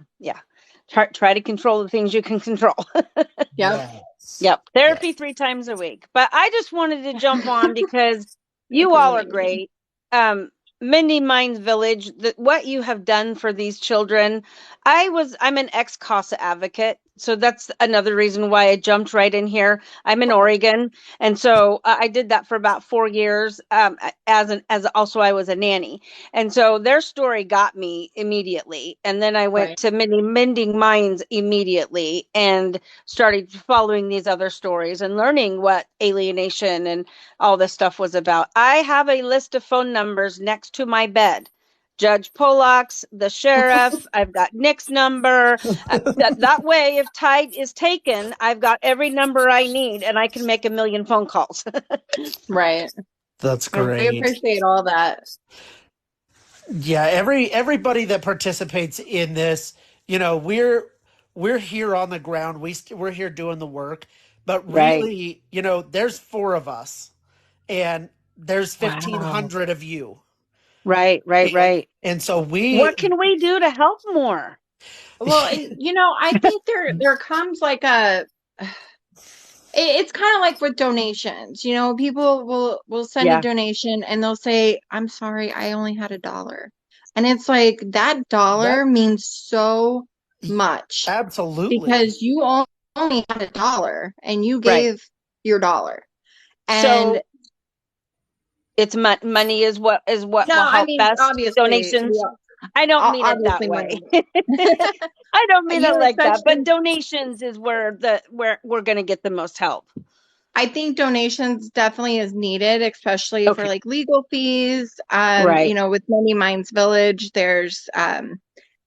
Try to control the things you can control. Yep. Yes. Yep, therapy Yes. 3 times a week. But I just wanted to jump on because you It's all are really good. great. Mindy Minds Village, what you have done for these children. I'm an ex-CASA advocate, so that's another reason why I jumped right in here. I'm in Okay. Oregon, and so I did that for about 4 years. As also I was a nanny, and so their story got me immediately, and then I went Right. to Mending Minds immediately, and started following these other stories and learning what alienation and all this stuff was about. I have a list of phone numbers next to my bed. Judge Pollock's, the sheriff, I've got Nick's number. That way, if Tide is taken, I've got every number I need and I can make a million phone calls. Right. That's We great. appreciate all that. Yeah, everybody that participates in this, we're here on the ground. We're here doing the work, but Right. really, there's four of us, and there's Wow. 1,500 of you, Right, right, and right. and so What can we do to help more? Well, I think there comes like it's kind of like with donations. People will send a Yeah, donation and they'll say, "I'm sorry, I only had $1." And it's like that that dollar means so much absolutely. because you only had $1 and you right. gave your dollar. And So it's money is what no, will I help mean, best. obviously, Donations. I don't mean it that obviously way. money. I don't mean it like that. But Especially, donations is where we're going to get the most help. I think donations definitely is needed, especially for Okay. like legal fees. Right. With Many Minds Village, there's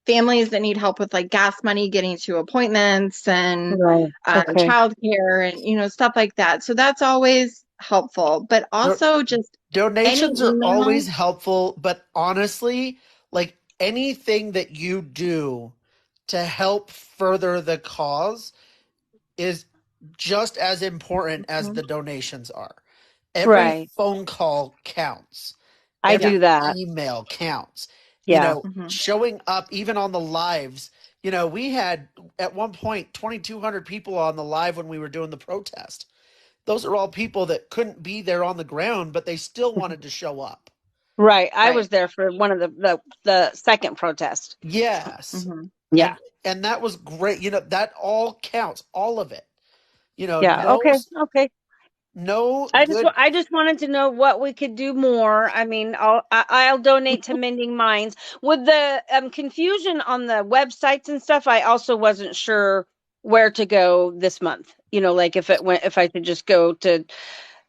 families that need help with like gas money getting to appointments and Right. Okay. childcare and stuff like that. So that's always helpful. But Do- also just any Donations are email. always helpful, but honestly, like anything that you do to help further the cause is just as important as the donations are. Every Right. phone call counts. I Yeah. Every do that. email counts. Yeah. Mhm. Showing up even on the lives. We had at one point 2,200 people on the live when we were doing the protest. Those are all people that couldn't be there on the ground, but they still wanted to show up. Right. I Right. was there for one of the second protest. Yes. Mhm. Yeah. And that was great. That all counts, all of it. Yeah. No, Okay. Okay. no I just good. I just wanted to know what we could do more. I mean, I'll donate to Mending Minds. With the confusion on the websites and stuff, I also wasn't sure where to go this month. Like if I could just go to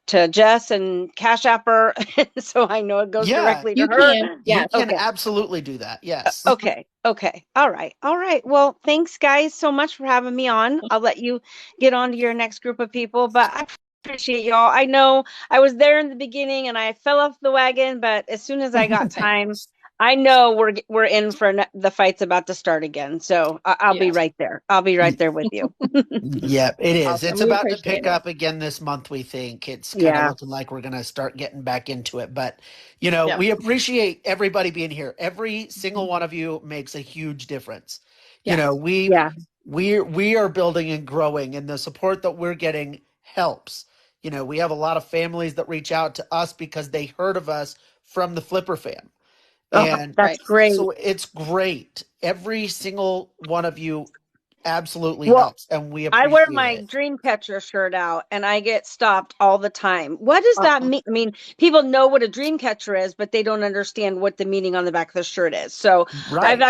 Jess and Cash App her, so I know it goes Yeah, directly to You her. can. you Yes. can Okay. absolutely do that. Yes. Okay. Okay. All right. All right. Well, thanks guys so much for having me on. I'll let you get on to your next group of people, but I appreciate y'all. I know I was there in the beginning and I fell off the wagon, but as soon as I got time, I know we're in for the fight's about to start again. So I'll be Yeah. right there. I'll be right there with you. Yep, it is. Awesome. It's We about to appreciate pick it. up again this month, we think. It's kind of Yeah. looking like we're going to start getting back into it. But, Yep. we appreciate everybody being here. Every single one of you makes a huge difference. Yes. Yeah. We are building and growing, and the support that we're getting helps. We have a lot of families that reach out to us because they heard of us from the Flipper fam. Oh, And that's Right. great. so it's great. Every single one of you absolutely Well, helps, and we I wear appreciate my it. Dreamcatcher shirt out and I get stopped all the time. What does that mean? I mean, people know what a Dreamcatcher is, but they don't understand what the meaning on the back of the shirt is. So Right.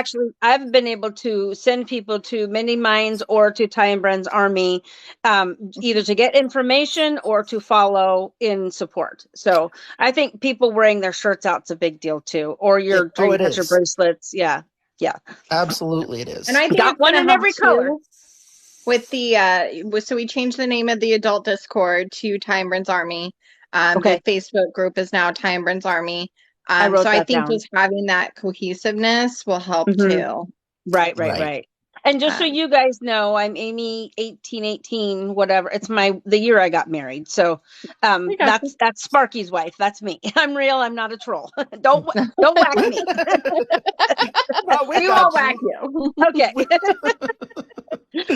I've been able to send people to Mending Minds or to Ty and Bren's Army, either to get information or to follow in support. So I think people wearing their shirts out is a big deal too, or your It Dreamcatcher is. bracelets. Yeah. Yeah. Absolutely, it And is. I think Got it's one going to in help every color. too with so we changed the name of the adult Discord to Ty and Bren's Army. The Okay. Facebook group is now Ty and Bren's Army. I So wrote I that think down. just having that cohesiveness will help Hmm. too. Right, right, Right. right. And just so Um, you guys know, I'm Amy 1818, whatever. It's the year I got married. So I got you. that's Sparky's wife. That's me. I'm real. I'm not a troll. Don't whack me. Oh, we We will got whack you. you. Okay.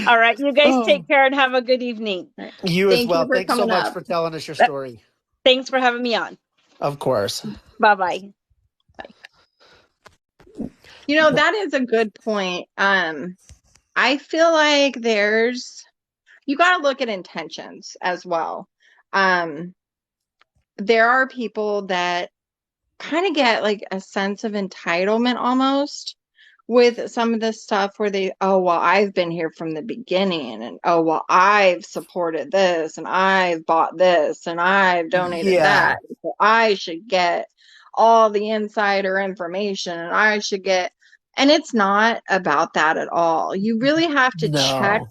All right. You guys Oh, take care and have a good evening. you as Thank you well. for Thanks so coming much up. for telling us your story. Thanks for having me on. Of course. Bye-bye. You know, that is a good point. I feel like you got to look at intentions as well. There are people that kind of get like a sense of entitlement almost with some of this stuff where oh, well, I've been here from the beginning, and oh, well, I've supported this, and I've bought this, and I've donated Yeah. that. So I should get all the insider information, and and it's not about that at all. You really have to check No.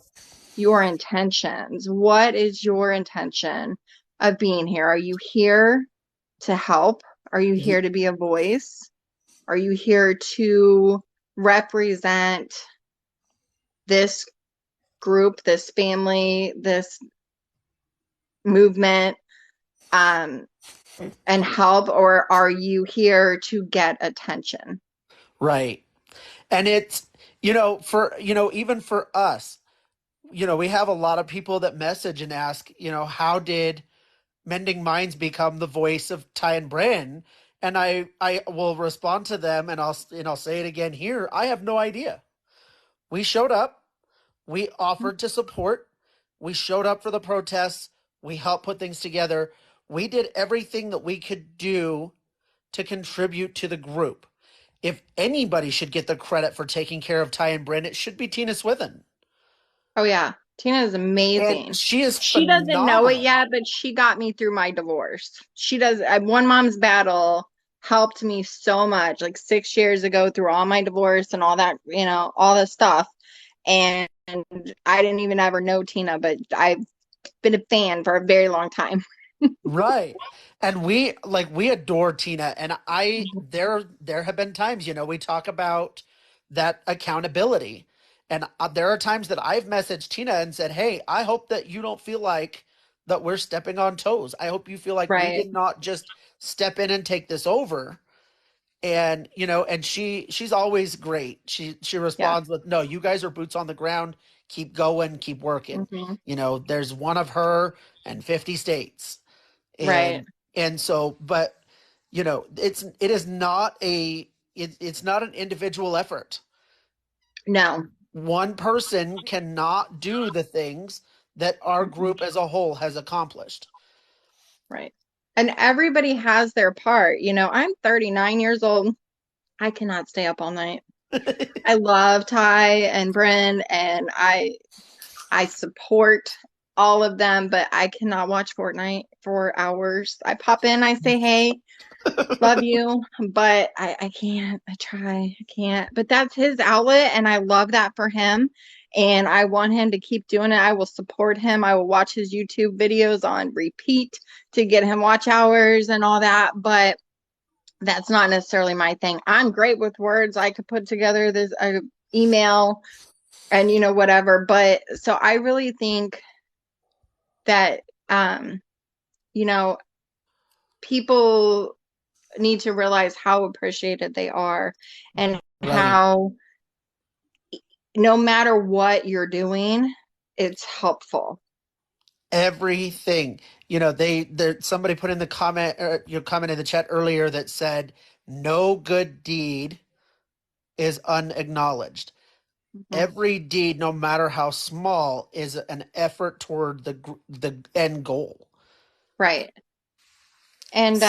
your intentions. What is your intention of being here? Are you here to help? Are you here to be a voice? Are you here to represent this group, this family, this movement, and help? Or are you here to get attention? Right. And it's, even for us, we have a lot of people that message and ask, how did Mending Minds become the voice of Ty and Bren? And I will respond to them, and I'll say it again here. I have no idea. We showed up. We offered to support. We showed up for the protests. We helped put things together. We did everything that we could do to contribute to the group. If anybody should get the credit for taking care of Ty and Bren, it should be Tina Swithin. Oh, yeah. Tina is amazing. And she is She phenomenal. doesn't know it yet, but she got me through my divorce. She does. One Mom's Battle helped me so much, like 6 years ago, through all my divorce and all that, all this stuff. And I didn't even ever know Tina, but I've been a fan for a very long time. Right. And we adore Tina, and there have been times, we talk about that accountability. And there are times that I've messaged Tina and said, "Hey, I hope that you don't feel like that we're stepping on toes. I hope you feel like we Right. did not just step in and take this over." And and she's always great. She responds with, "No, you guys are boots on the ground. Keep going, keep working." Mhm. There's one of her and 50 states. Right. And so, but it's not an individual effort. No. One person cannot do the things that our group as a whole has accomplished. Right. And everybody has their part. I'm 39 years old. I cannot stay up all night. I love Ty and Bren, and I support all of them, but I cannot watch Fortnite for hours. I pop in, I say, "Hey, love you," but I can't. I try. I can't. But that's his outlet, and I love that for him. And I want him to keep doing it. I will support him. I will watch his YouTube videos on repeat to get him watch hours and all that. But that's not necessarily my thing. I'm great with words. I could put together this email and whatever. But so I really think that people need to realize how appreciated they are, and Right. how no matter what you're doing, it's helpful. Everything. Somebody put in the comment, or your comment in the chat earlier that said, "No good deed is unacknowledged." Every deed, no matter how small, is an effort toward the end goal. Right. And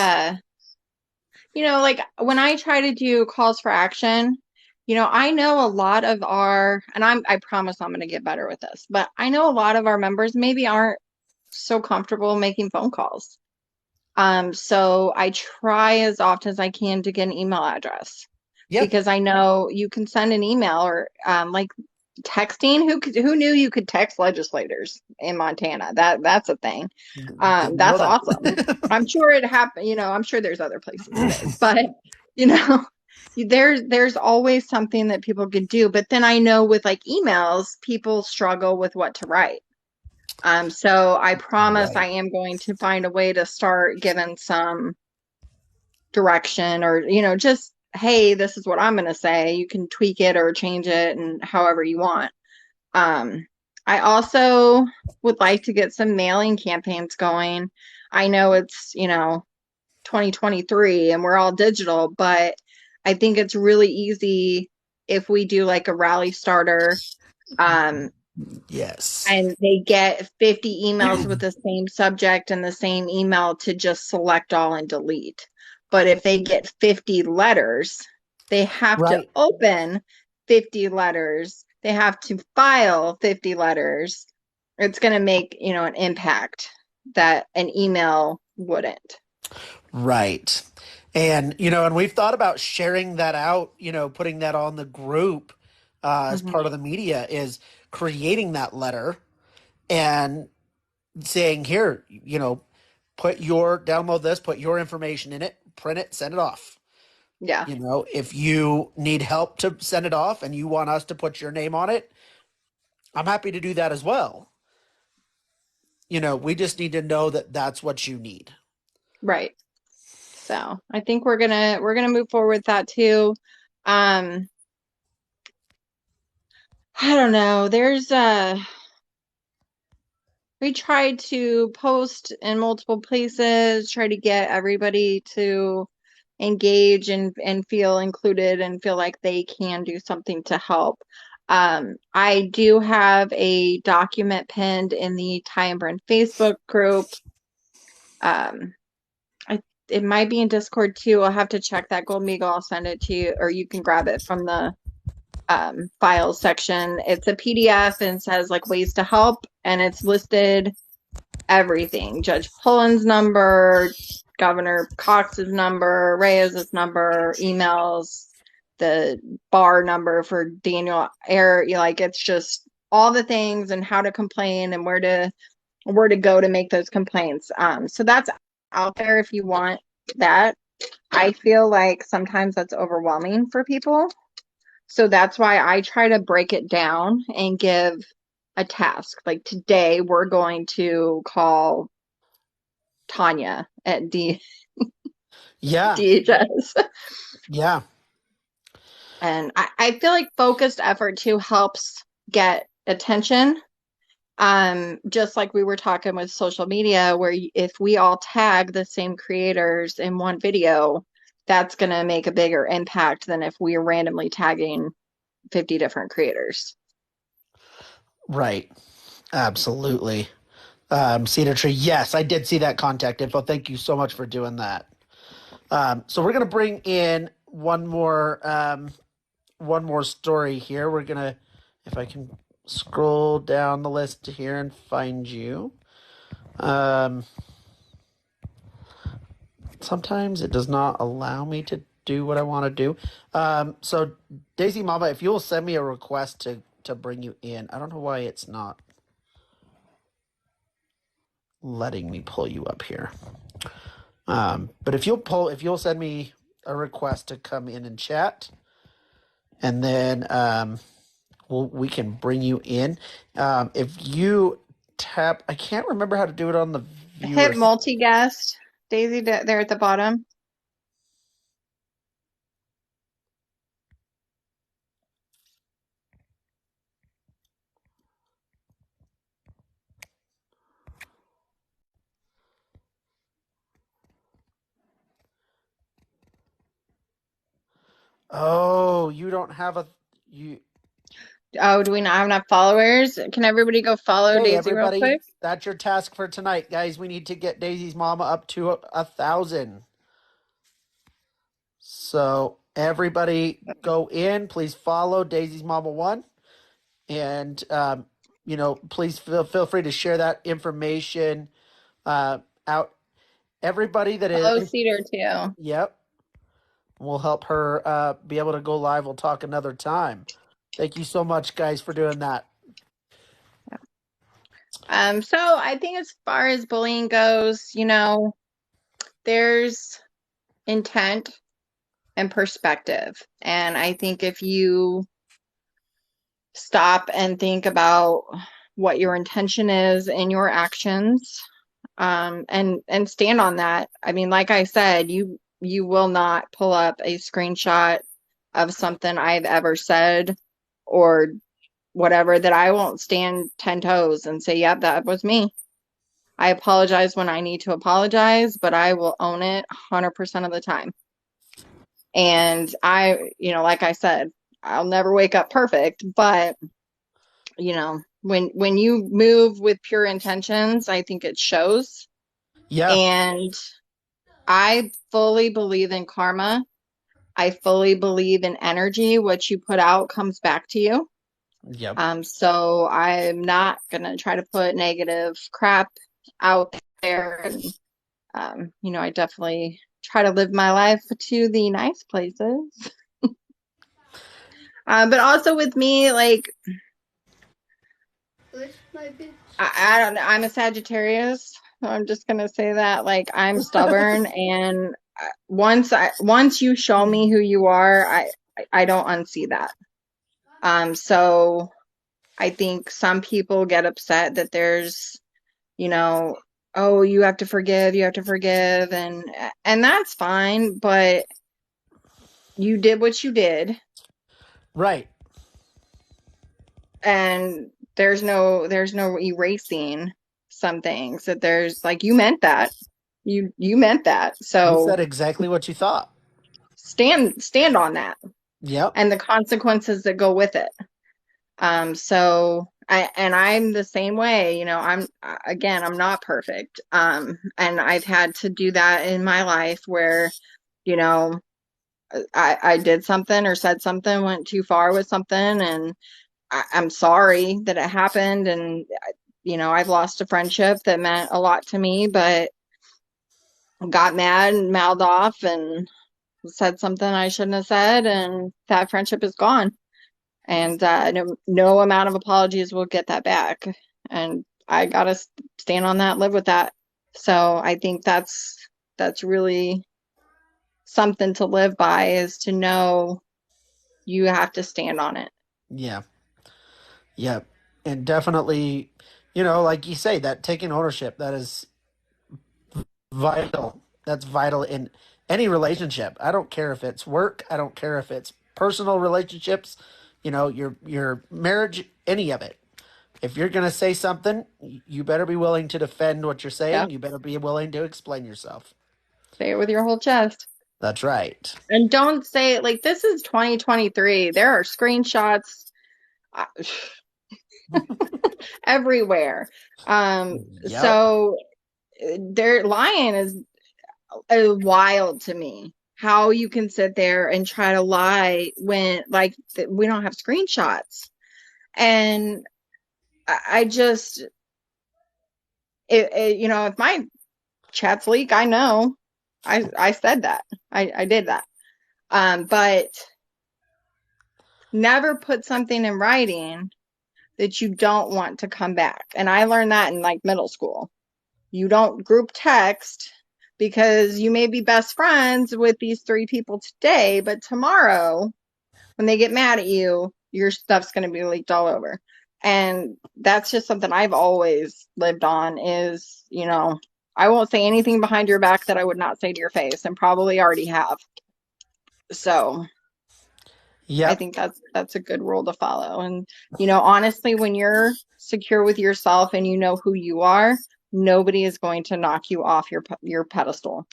like when I try to do calls for action, I know a lot of and I promise I'm going to get better with this, but I know a lot of our members maybe aren't so comfortable making phone calls. So I try as often as I can to get an email address. Yeah. Because I know you can send an email, or like texting. Who knew you could text legislators in Montana? That's a thing. Didn't That's know that. awesome. I'm sure it happened. I'm sure there's other places it is, but there's always something that people could do. But then I know with like emails, people struggle with what to write. So I promise I Right. am going to find a way to start giving some direction or, just, hey, this is what I'm going to say. You can tweak it or change it and however you want. Um, I also would like to get some mailing campaigns going. I know it's, 2023 and we're all digital, but I think it's really easy if we do like a rally starter, um, Yes. and they get 50 emails with the same subject and the same email to just select all and delete. But if they get 50 letters, they have to Right. open 50 letters. They have to file 50 letters. It's going to make, an impact that an email wouldn't. Right. And, and we've thought about sharing that out, putting that on the group as Mhm. part of the media is creating that letter and saying, here, download this, put your information in it, print it, send it off. Yeah. If you need help to send it off and you want us to put your name on it, I'm happy to do that as well. We just need to know that that's what you need. Right. So I think we're gonna move forward with that too. Um, I don't know. We tried to post in multiple places, try to get everybody to engage and feel included and feel like they can do something to help. I do have a document pinned in the Tie and Burn Facebook group. Um, it might be in Discord too. I'll have to check that. Gold Meagle, I'll send it to you, or you can grab it from the files section. It's a PDF and says like ways to help, and it's listed everything. Judge Pullen's number, Governor Cox's number, Reyes's number, emails, the bar number for Daniel Air. Like it's just all the things and how to complain and where to go to make those complaints. So that's out there if you want that. I feel like sometimes that's overwhelming for people. So that's why I try to break it down and give a task. Like today, we're going to call Tanya at Yeah. DHS. Yeah. And I feel like focused effort too helps get attention. Just like we were talking with social media, where if we all tag the same creators in one video, that's going to make a bigger impact than if we are randomly tagging 50 different creators. Right. Absolutely. Cedar Tree. Yes, I did see that contact info. Thank you so much for doing that. So we're gonna bring in one more story here. We're gonna, if I can scroll down the list here and find you. Sometimes it does not allow me to do what I want to do. So Daisy Mama, if you will send me a request to bring you in, I don't know why it's not letting me pull you up here. But if you'll send me a request to come in and chat, and then we can bring you in. If you tap, I can't remember how to do it on the viewer. Hit multi-guest, Daisy, there at the bottom. Oh, you don't have you. Oh, do we not have enough followers? Can everybody go follow Hey, Daisy real everybody, quick? that's your task for tonight, guys. We need to get Daisy's mama up to 1,000. So everybody, go in. Please follow Daisy's mama 1, and please feel free to share that information out. Everybody that Follow is, Cedar too. yep, we'll help her be able to go live. We'll talk another time. Thank you so much, guys, for doing that. So I think as far as bullying goes, there's intent. and perspective. And I think if you stop and think about what your intention is in your actions, and stand on that. I mean, like I said, you will not pull up a screenshot of something I've ever said or whatever that I won't stand 10 toes and say, yep, that was me. I apologize when I need to apologize, but I will own it 100% of the time. And like I said, I'll never wake up perfect, but when you move with pure intentions, I think it shows. Yeah. And I fully believe in karma. I fully believe in energy. What you put out comes back to you. Yep. So I'm not gonna try to put negative crap out there. And I definitely try to live my life to the nice places. But also with me, like, I don't know. I'm a Sagittarius. So I'm just gonna say that. Like, I'm stubborn, and once you show me who you are, I don't unsee that. So I think some people get upset that there's, oh, you have to forgive, and that's fine, but you did what you did, Right. and there's no erasing some things. That there's, like, you meant that. You meant that. You So said exactly what you thought. stand on that Yep. and the consequences that go with it. So I'm the same way, I'm not perfect. And I've had to do that in my life where, I did something or said something, went too far with something, and I'm sorry that it happened. And, I've lost a friendship that meant a lot to me, but got mad and mouthed off and said something I shouldn't have said, and that friendship is gone. And no amount of apologies will get that back. And I gotta stand on that, live with that. So I think that's really something to live by, is to know you have to stand on it. Yeah. Yep. And definitely, like you say, that taking ownership, that is vital. That's vital in any relationship. I don't care if it's work, I don't care if it's personal relationships, your marriage, any of it. If you're going to say something, you better be willing to defend what you're Yeah, saying. You better be willing to explain yourself. say it with your whole chest. That's right. And don't say, like, this is 2023. There are screenshots uh, everywhere. Yep. So their lying is wild to me. How you can sit there and try to lie when, like, we don't have screenshots. And I just, if my chats leak, I know. I said that. I did that. But never put something in writing that you don't want to come back. And I learned that in, like, middle school. You don't group text, because you may be best friends with these 3 people today, but tomorrow, when they get mad at you, your stuff's going to be leaked all over. And that's just something I've always lived on, is, I won't say anything behind your back that I would not say to your face, and probably already have. So Yep. I think that's a good rule to follow. And, honestly, when you're secure with yourself and you know who you are, nobody is going to knock you off your pedestal.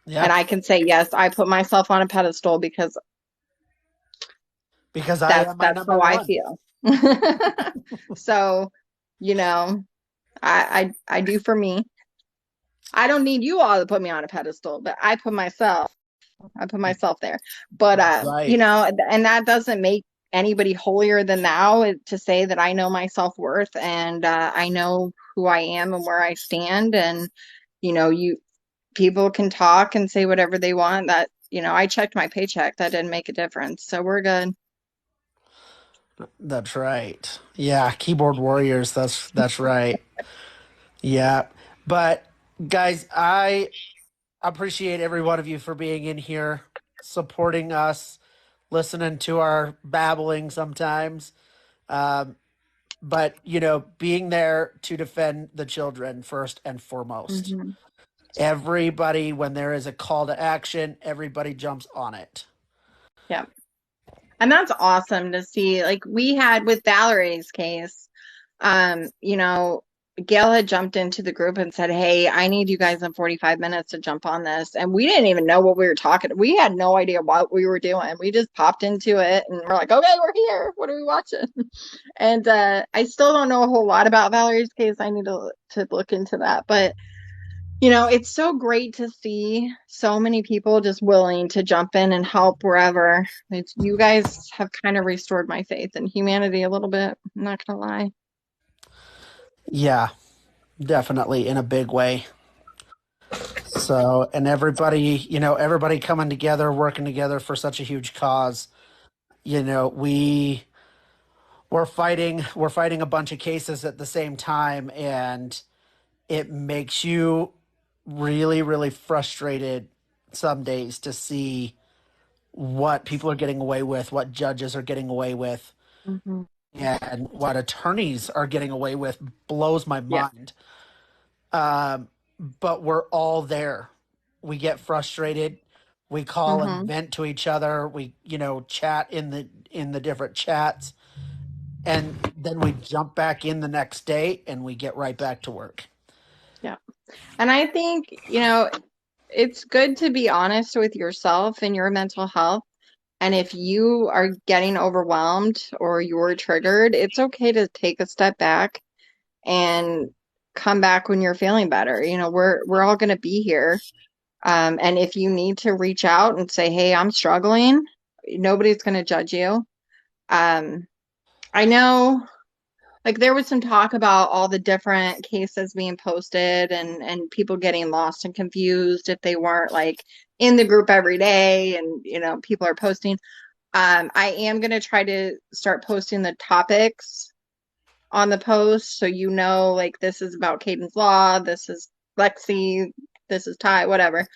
Yeah. And I can say, yes, I put myself on a pedestal because I am my that's number how I one. feel. So, I do for me. I don't need you all to put me on a pedestal, but I put myself there. But Right. and that doesn't make anybody holier than thou, to say that I know my self-worth, and I know who I am and where I stand. And people can talk and say whatever they want. That, I checked my paycheck. That didn't make a difference. So we're good. That's right. Yeah, keyboard warriors. That's right. Yeah. But guys, I appreciate every one of you for being in here, supporting us, listening to our babbling sometimes. Um, but being there to defend the children first and foremost. Hmm. Everybody, when there is a call to action, everybody jumps on it. Yeah. And that's awesome to see. Like we had with Valerie's case, you know, Gail had jumped into the group and said, "Hey, I need you guys in 45 minutes to jump on this." And we didn't even know what we were talking. We had no idea what we were doing. We just popped into it and we're like, "Okay, we're here. What are we watching?" And I still don't know a whole lot about Valerie's case. I need to look into that. But it's so great to see so many people just willing to jump in and help wherever. You guys have kind of restored my faith in humanity a little bit. I'm not gonna lie. Yeah, definitely in a big way. So, and everybody coming together, working together for such a huge cause. We're fighting a bunch of cases at the same time, and it makes you really, really frustrated some days to see what people are getting away with, what judges are getting away with, Hmm. and what attorneys are getting away with blows my Yeah. mind. But we're all there. We get frustrated. We call and Hmm. vent to each other. We, chat in the different chats, and then we jump back in the next day and we get right back to work. Yeah. And I think, it's good to be honest with yourself and your mental health. And if you are getting overwhelmed or you're triggered, it's okay to take a step back and come back when you're feeling better. We're all going to be here. And if you need to reach out and say, "Hey, I'm struggling," nobody's going to judge you. Um, I know, like there was some talk about all the different cases being posted and people getting lost and confused if they weren't like in the group every day, and people are posting. I am going to try to start posting the topics on the post, so like this is about Caden's Law, this is Lexi, this is Ty, whatever.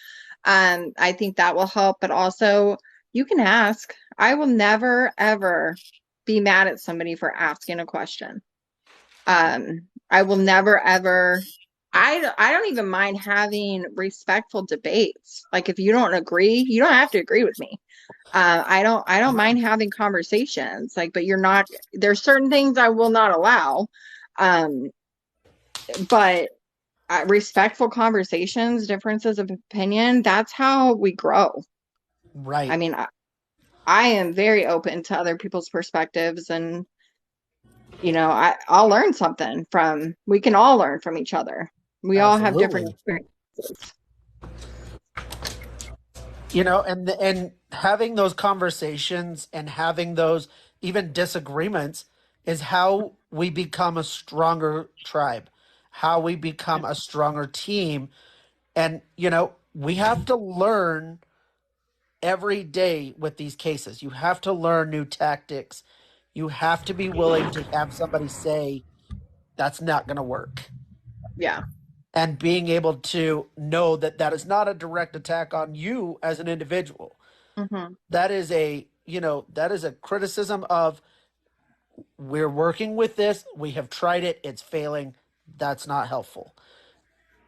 I think that will help, but also you can ask. I will never ever be mad at somebody for asking a question. I will never ever. I don't even mind having respectful debates. Like if you don't agree, you don't have to agree with me. I don't mind having conversations. Like, but there's certain things I will not allow. Um, but respectful conversations, differences of opinion, that's how we grow. Right. I mean, I am very open to other people's perspectives, and I'll learn something we can all learn from each other. We all have different Absolutely. experiences. And having those conversations and having those even disagreements is how we become a stronger tribe, how we become a stronger team. And we have to learn every day with these cases. You have to learn new tactics. You have to be willing to have somebody say that's not going to work, Yeah. and being able to know that that is not a direct attack on you as an individual. Hmm. That is a criticism of, we're working with this, we have tried it, it's failing. That's not helpful.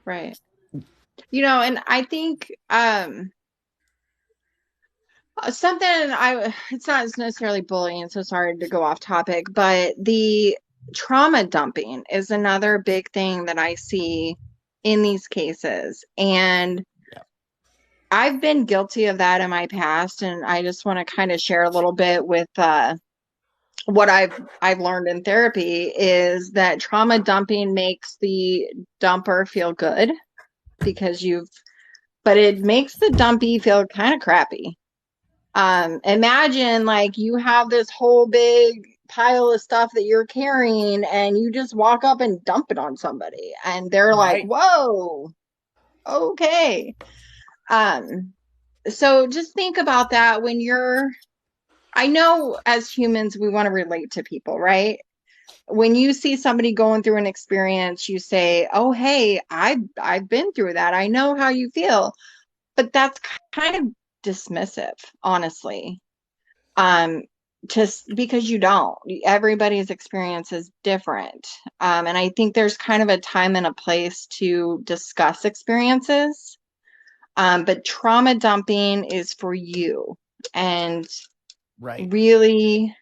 Right. And I think something it's not necessarily bullying, so sorry to go off topic, but the trauma dumping is another big thing that I see in these cases. And Yeah. I've been guilty of that in my past, and I just want to kind of share a little bit with what I've learned in therapy is that trauma dumping makes the dumper feel good because but it makes the dumpy feel kind of crappy. Imagine like you have this whole big pile of stuff that you're carrying and you just walk up and dump it on somebody and they're like, Right. "Whoa, okay." So just think about that I know as humans we want to relate to people, right? When you see somebody going through an experience, you say, "Oh, hey, I've been through that. I know how you feel." But that's kind of dismissive, honestly. Just because you don't. Everybody's experience is different. And I think there's kind of a time and a place to discuss experiences. But trauma dumping is for you, and Right. really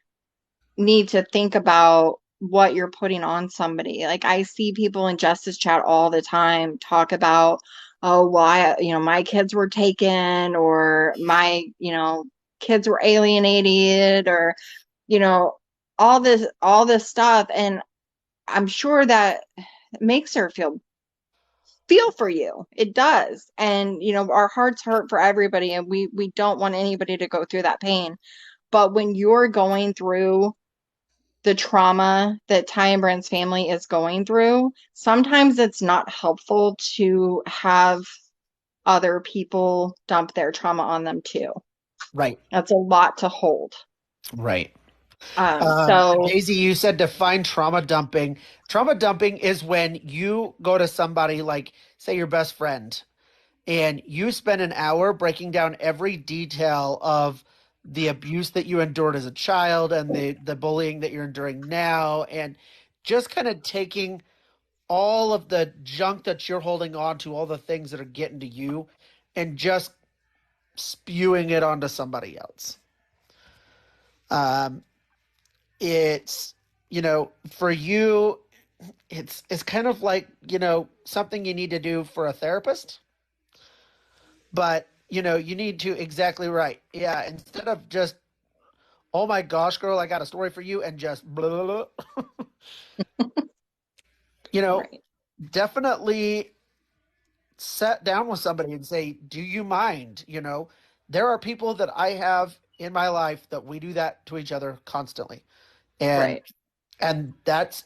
need to think about what you're putting on somebody. Like, I see people in Justice Chat all the time talk about, oh, why, my kids were taken, or my, kids were alienated, or, all this stuff. And I'm sure that makes her feel for you. It does. And, our hearts hurt for everybody, and we don't want anybody to go through that pain. But when you're going through the trauma that Ty and Brent's family is going through, sometimes it's not helpful to have other people dump their trauma on them too. Right. That's a lot to hold. Right. So Daisy, you said define trauma dumping. Trauma dumping is when you go to somebody like, say, your best friend, and you spend an hour breaking down every detail of the abuse that you endured as a child and the bullying that you're enduring now, and just kind of taking all of the junk that you're holding on to, all the things that are getting to you, and just spewing it onto somebody else. It's, for you, it's kind of like, something you need to do for a therapist, but you need to, exactly right. Yeah. Instead of just, oh my gosh, girl, I got a story for you, and just blah, blah, blah. right. Definitely sit down with somebody and say, do you mind? There are people that I have in my life that we do that to each other constantly. And Right. and that's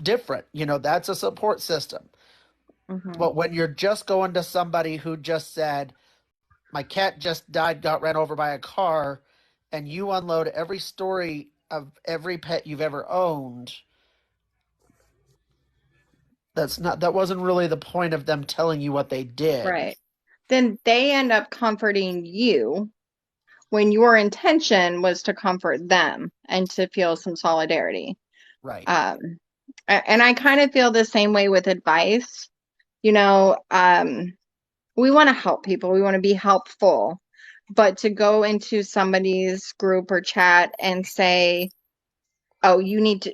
different. That's a support system. Mm-hmm. But when you're just going to somebody who just said, my cat just died, got ran over by a car, and you unload every story of every pet you've ever owned, that wasn't really the point of them telling you what they did. Right. Then they end up comforting you when your intention was to comfort them and to feel some solidarity. Right. And I kind of feel the same way with advice. We want to help people. We want to be helpful. But to go into somebody's group or chat and say, oh,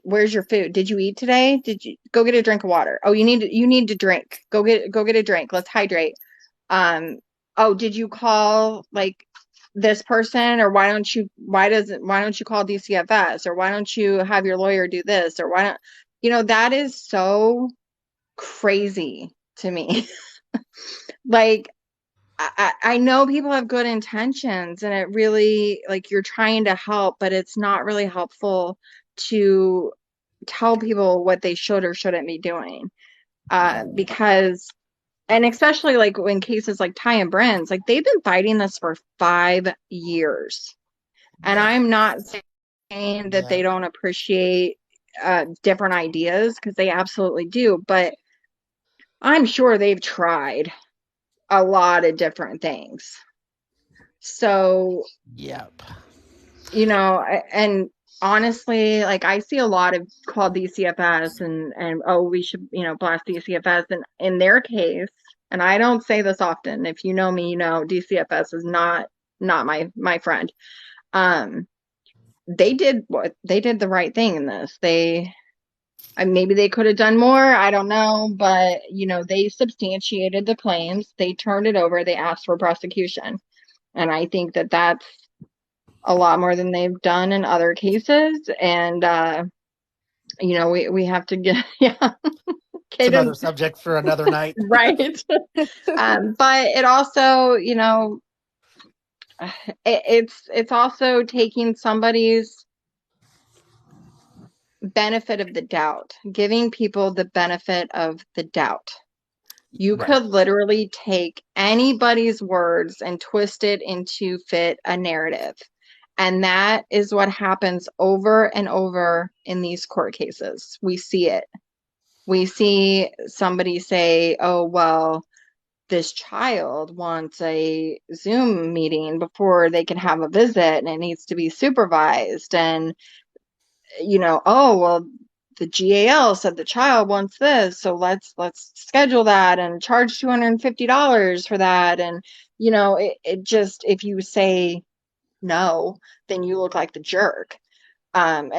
where's your food? Did you eat today? Did you go get a drink of water? Oh, you need to drink. Go get a drink. Let's hydrate. Oh, did you call like this person, or why don't you call DCFS, or why don't you have your lawyer do this, or why don't, that is so crazy to me. Like, I know people have good intentions, and it really, like, you're trying to help, but it's not really helpful to tell people what they should or shouldn't be doing. Because, and especially like in cases like Ty and Brent's, like, they've been fighting this for 5 years. And I'm not saying that they don't appreciate different ideas, because they absolutely do, but I'm sure they've tried a lot of different things. So, Yep. and honestly, like, I see a lot of called DCFS and oh, we should, blast DCFS. And in their case, and I don't say this often, if you know me, DCFS is not my friend. They did the right thing in this. Maybe they could have done more, I don't know, but they substantiated the claims, they turned it over, they asked for prosecution. And I think that that's a lot more than they've done in other cases. And we have to get It's another subject for another night. Right. But it also, it's also taking somebody's benefit of the doubt, giving people the benefit of the doubt. You could literally take anybody's words and twist it into fit a narrative. And that is what happens over and over in these court cases. We see it. We see somebody say, oh, well, this child wants a Zoom meeting before they can have a visit and it needs to be supervised. And, oh, well, the GAL said the child wants this, so let's schedule that and charge $250 for that. And, it just, if you say no, then you look like the jerk. And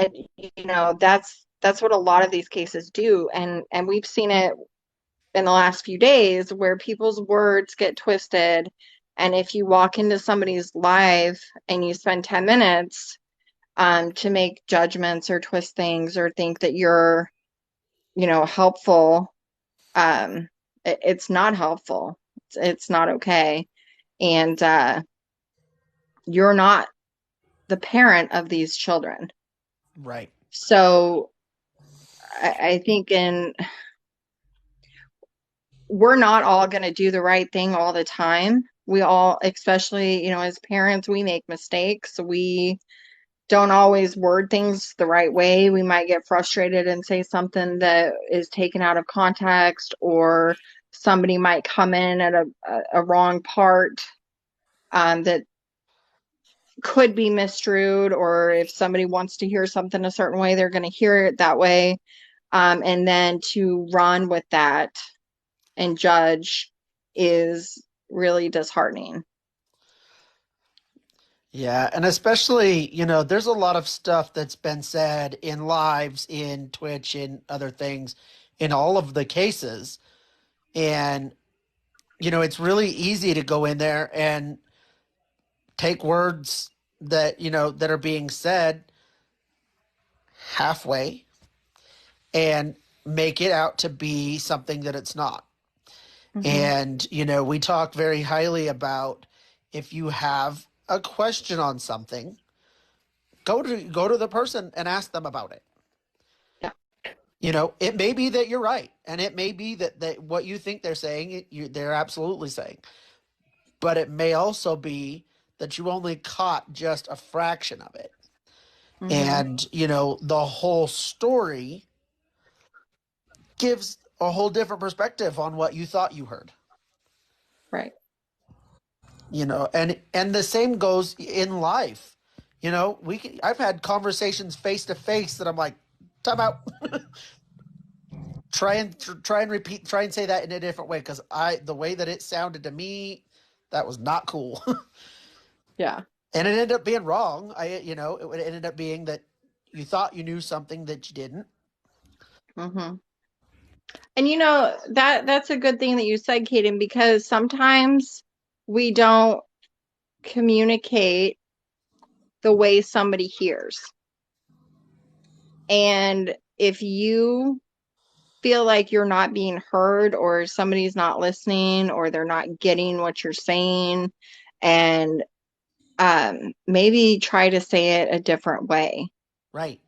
that's what a lot of these cases do. And we've seen it in the last few days where people's words get twisted. And if you walk into somebody's live and you spend 10 minutes to make judgments or twist things or think that you're, helpful, it's not helpful. It's not okay. And you're not the parent of these children. Right. So I think we're not all going to do the right thing all the time. We all, especially, as parents, we make mistakes. We don't always word things the right way. We might get frustrated and say something that is taken out of context, or somebody might come in at a wrong part that could be misstrued, or if somebody wants to hear something a certain way, they're going to hear it that way. And then to run with that and judge is really disheartening. Yeah, and especially, there's a lot of stuff that's been said in lives, in Twitch, in other things, in all of the cases. And, it's really easy to go in there and take words that, that are being said halfway and make it out to be something that it's not. Mm-hmm. And, we talk very highly about if you have a question on something, go to the person and ask them about it. Yeah. It may be that you're right, and it may be that what you think they're saying, they're absolutely saying. But it may also be that you only caught just a fraction of it. Mm-hmm. And, the whole story gives a whole different perspective on what you thought you heard. Right. And the same goes in life. I've had conversations face to face that I'm like, time out. try and say that in a different way, because the way that it sounded to me, that was not cool. Yeah. And it ended up being wrong. It ended up being that you thought you knew something that you didn't. Mm-hmm. And that's a good thing that you said, Kaden, because sometimes we don't communicate the way somebody hears. And if you feel like you're not being heard, or somebody's not listening, or they're not getting what you're saying, and maybe try to say it a different way. Right.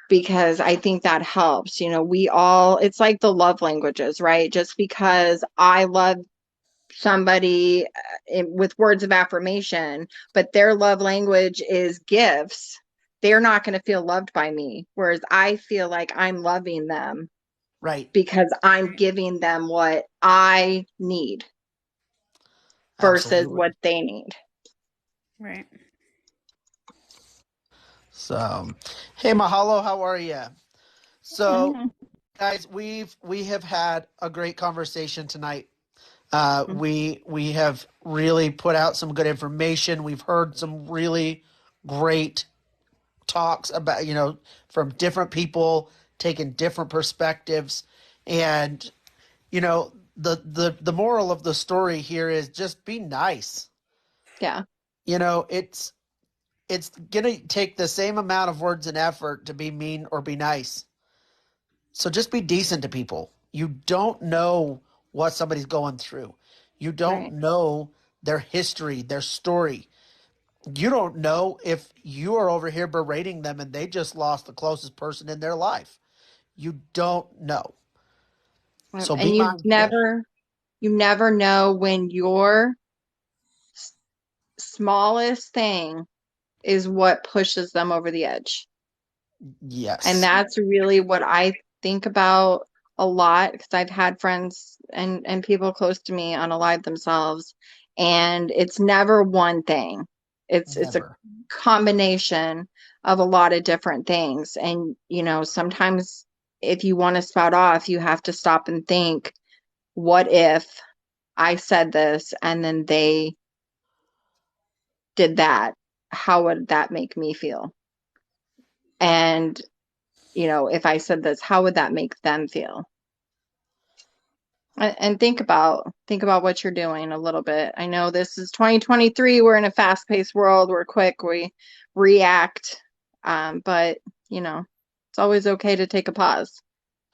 Because I think that helps. It's like the love languages, right? Just because I love somebody with words of affirmation, but their love language is gifts, they're not going to feel loved by me. Whereas I feel like I'm loving them. Right. Because I'm giving them what I need versus Absolutely. what they need. Right. So, hey, Mahalo, how are you? So, guys, we have had a great conversation tonight. We have really put out some good information. We've heard some really great talks about, from different people, taking different perspectives. And, the moral of the story here is just be nice. Yeah. It's going to take the same amount of words and effort to be mean or be nice. So just be decent to people. You don't know what somebody's going through. You don't know their history, their story. You don't know if you are over here berating them and they just lost the closest person in their life. You don't know. So And be mindful. you never know when your smallest thing is what pushes them over the edge. Yes. And that's really what I think about a lot because I've had friends and people close to me unalive themselves, and it's never one thing. It's a Never. combination of a lot of different things. And sometimes if you want to spout off, you have to stop and think, what if I said this and then they did that? How would that make me feel? And if I said this, how would that make them feel? And think about what you're doing a little bit. I know this is 2023. We're in a fast-paced world. We're quick. We react. But it's always okay to take a pause.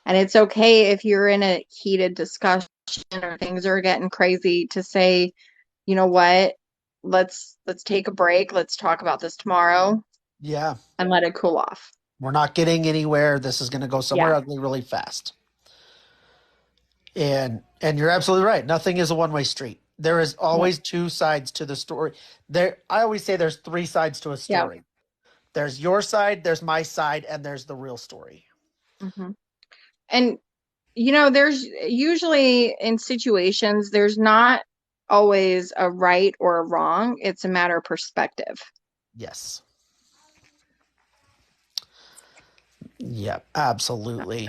And it's okay if you're in a heated discussion or things are getting crazy to say, you know what? Let's take a break. Let's talk about this tomorrow Yeah. and let it cool off. We're not getting anywhere. This is going to go somewhere Yeah. ugly really fast. And you're absolutely right. Nothing is a one-way street. There is always two sides to the story. I always say there's three sides to a Yeah. story. There's your side, there's my side, and there's the real story. Mm-hmm. And there's usually in situations, there's not always a right or a wrong. It's a matter of perspective. Yes. Yeah, absolutely.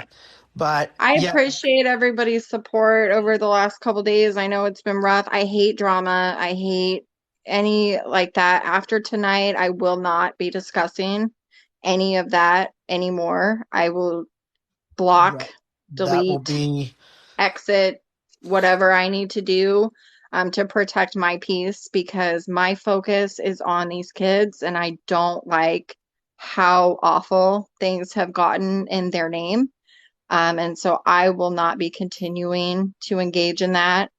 But I yeah, appreciate everybody's support over the last couple days. I know it's been rough. I hate drama. I hate any like that. After tonight, I will not be discussing any of that anymore. I will block, yeah, that will delete, be exit, whatever I need to do to protect my peace, because my focus is on these kids and I don't like how awful things have gotten in their name. And so I will not be continuing to engage in that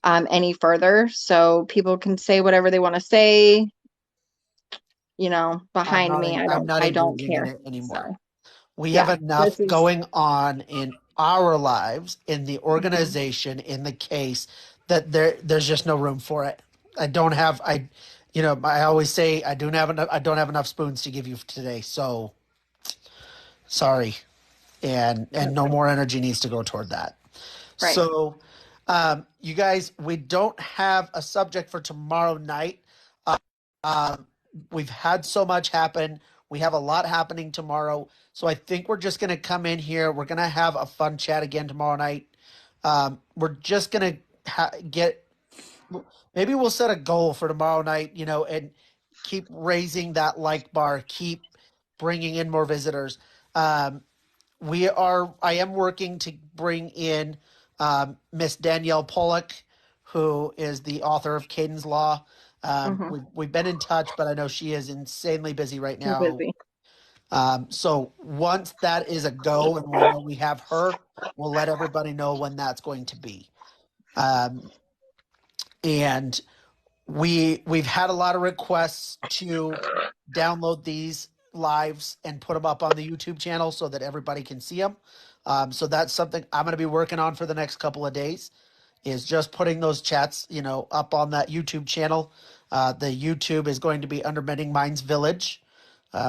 any further. So people can say whatever they want to say, behind me. I'm not I don't engaging in care. it anymore. So We have yeah, enough this is going on in our lives, in the organization, in the case that there's just no room for it. I always say I don't have enough spoons to give you today. So sorry. And no more energy needs to go toward that. right. So you guys, we don't have a subject for tomorrow night. Um, we've had so much happen. We have a lot happening tomorrow. So I think we're just going to come in here. We're going to have a fun chat again tomorrow night. We're just going to maybe we'll set a goal for tomorrow night, and keep raising that like bar, keep bringing in more visitors. I am working to bring in Miss Danielle Pollock, who is the author of Caden's Law. We've been in touch, but I know she is insanely busy right You're now. busy. So once that is a go and we know we have her, we'll let everybody know when that's going to be. And we've had a lot of requests to download these lives and put them up on the YouTube channel so that everybody can see them. So that's something I'm going to be working on for the next couple of days, is just putting those chats, up on that YouTube channel. The YouTube is going to be under Mending Minds Village.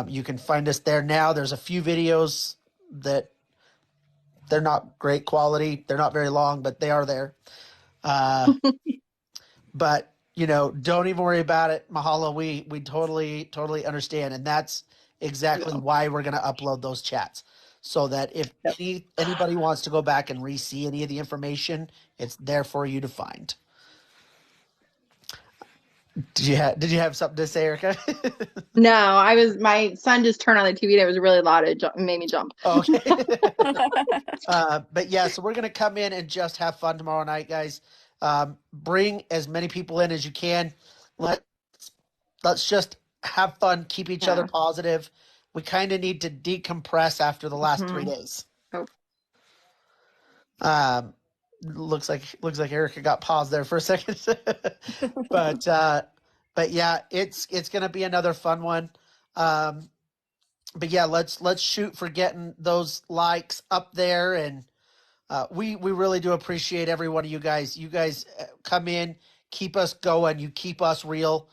You can find us there now. There's a few videos that they're not great quality. They're not very long, but they are there. But don't even worry about it. Mahalo, we totally understand, and that's exactly why we're going to upload those chats, so that if anybody wants to go back and re-see any of the information, it's there for you to find. Did you have something to say, Erica? No, my son just turned on the TV and it was really loud. It made me jump. Okay. But yeah, so we're gonna come in and just have fun tomorrow night, guys. Bring as many people in as you can. Let's just have fun, keep each other positive. We kind of need to decompress after the last 3 days. Oh. Looks like Erica got paused there for a second. but yeah, it's gonna be another fun one. But yeah, let's shoot for getting those likes up there, and we really do appreciate every one of you guys. You guys come in, keep us going, you keep us real,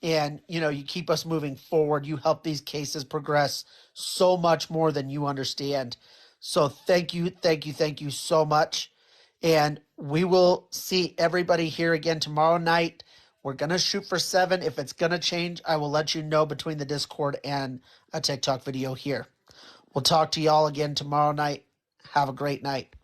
and you keep us moving forward. You help these cases progress so much more than you understand. So thank you so much. And we will see everybody here again tomorrow night. We're going to shoot for 7. If it's going to change, I will let you know between the Discord and a TikTok video here. We'll talk to y'all again tomorrow night. Have a great night.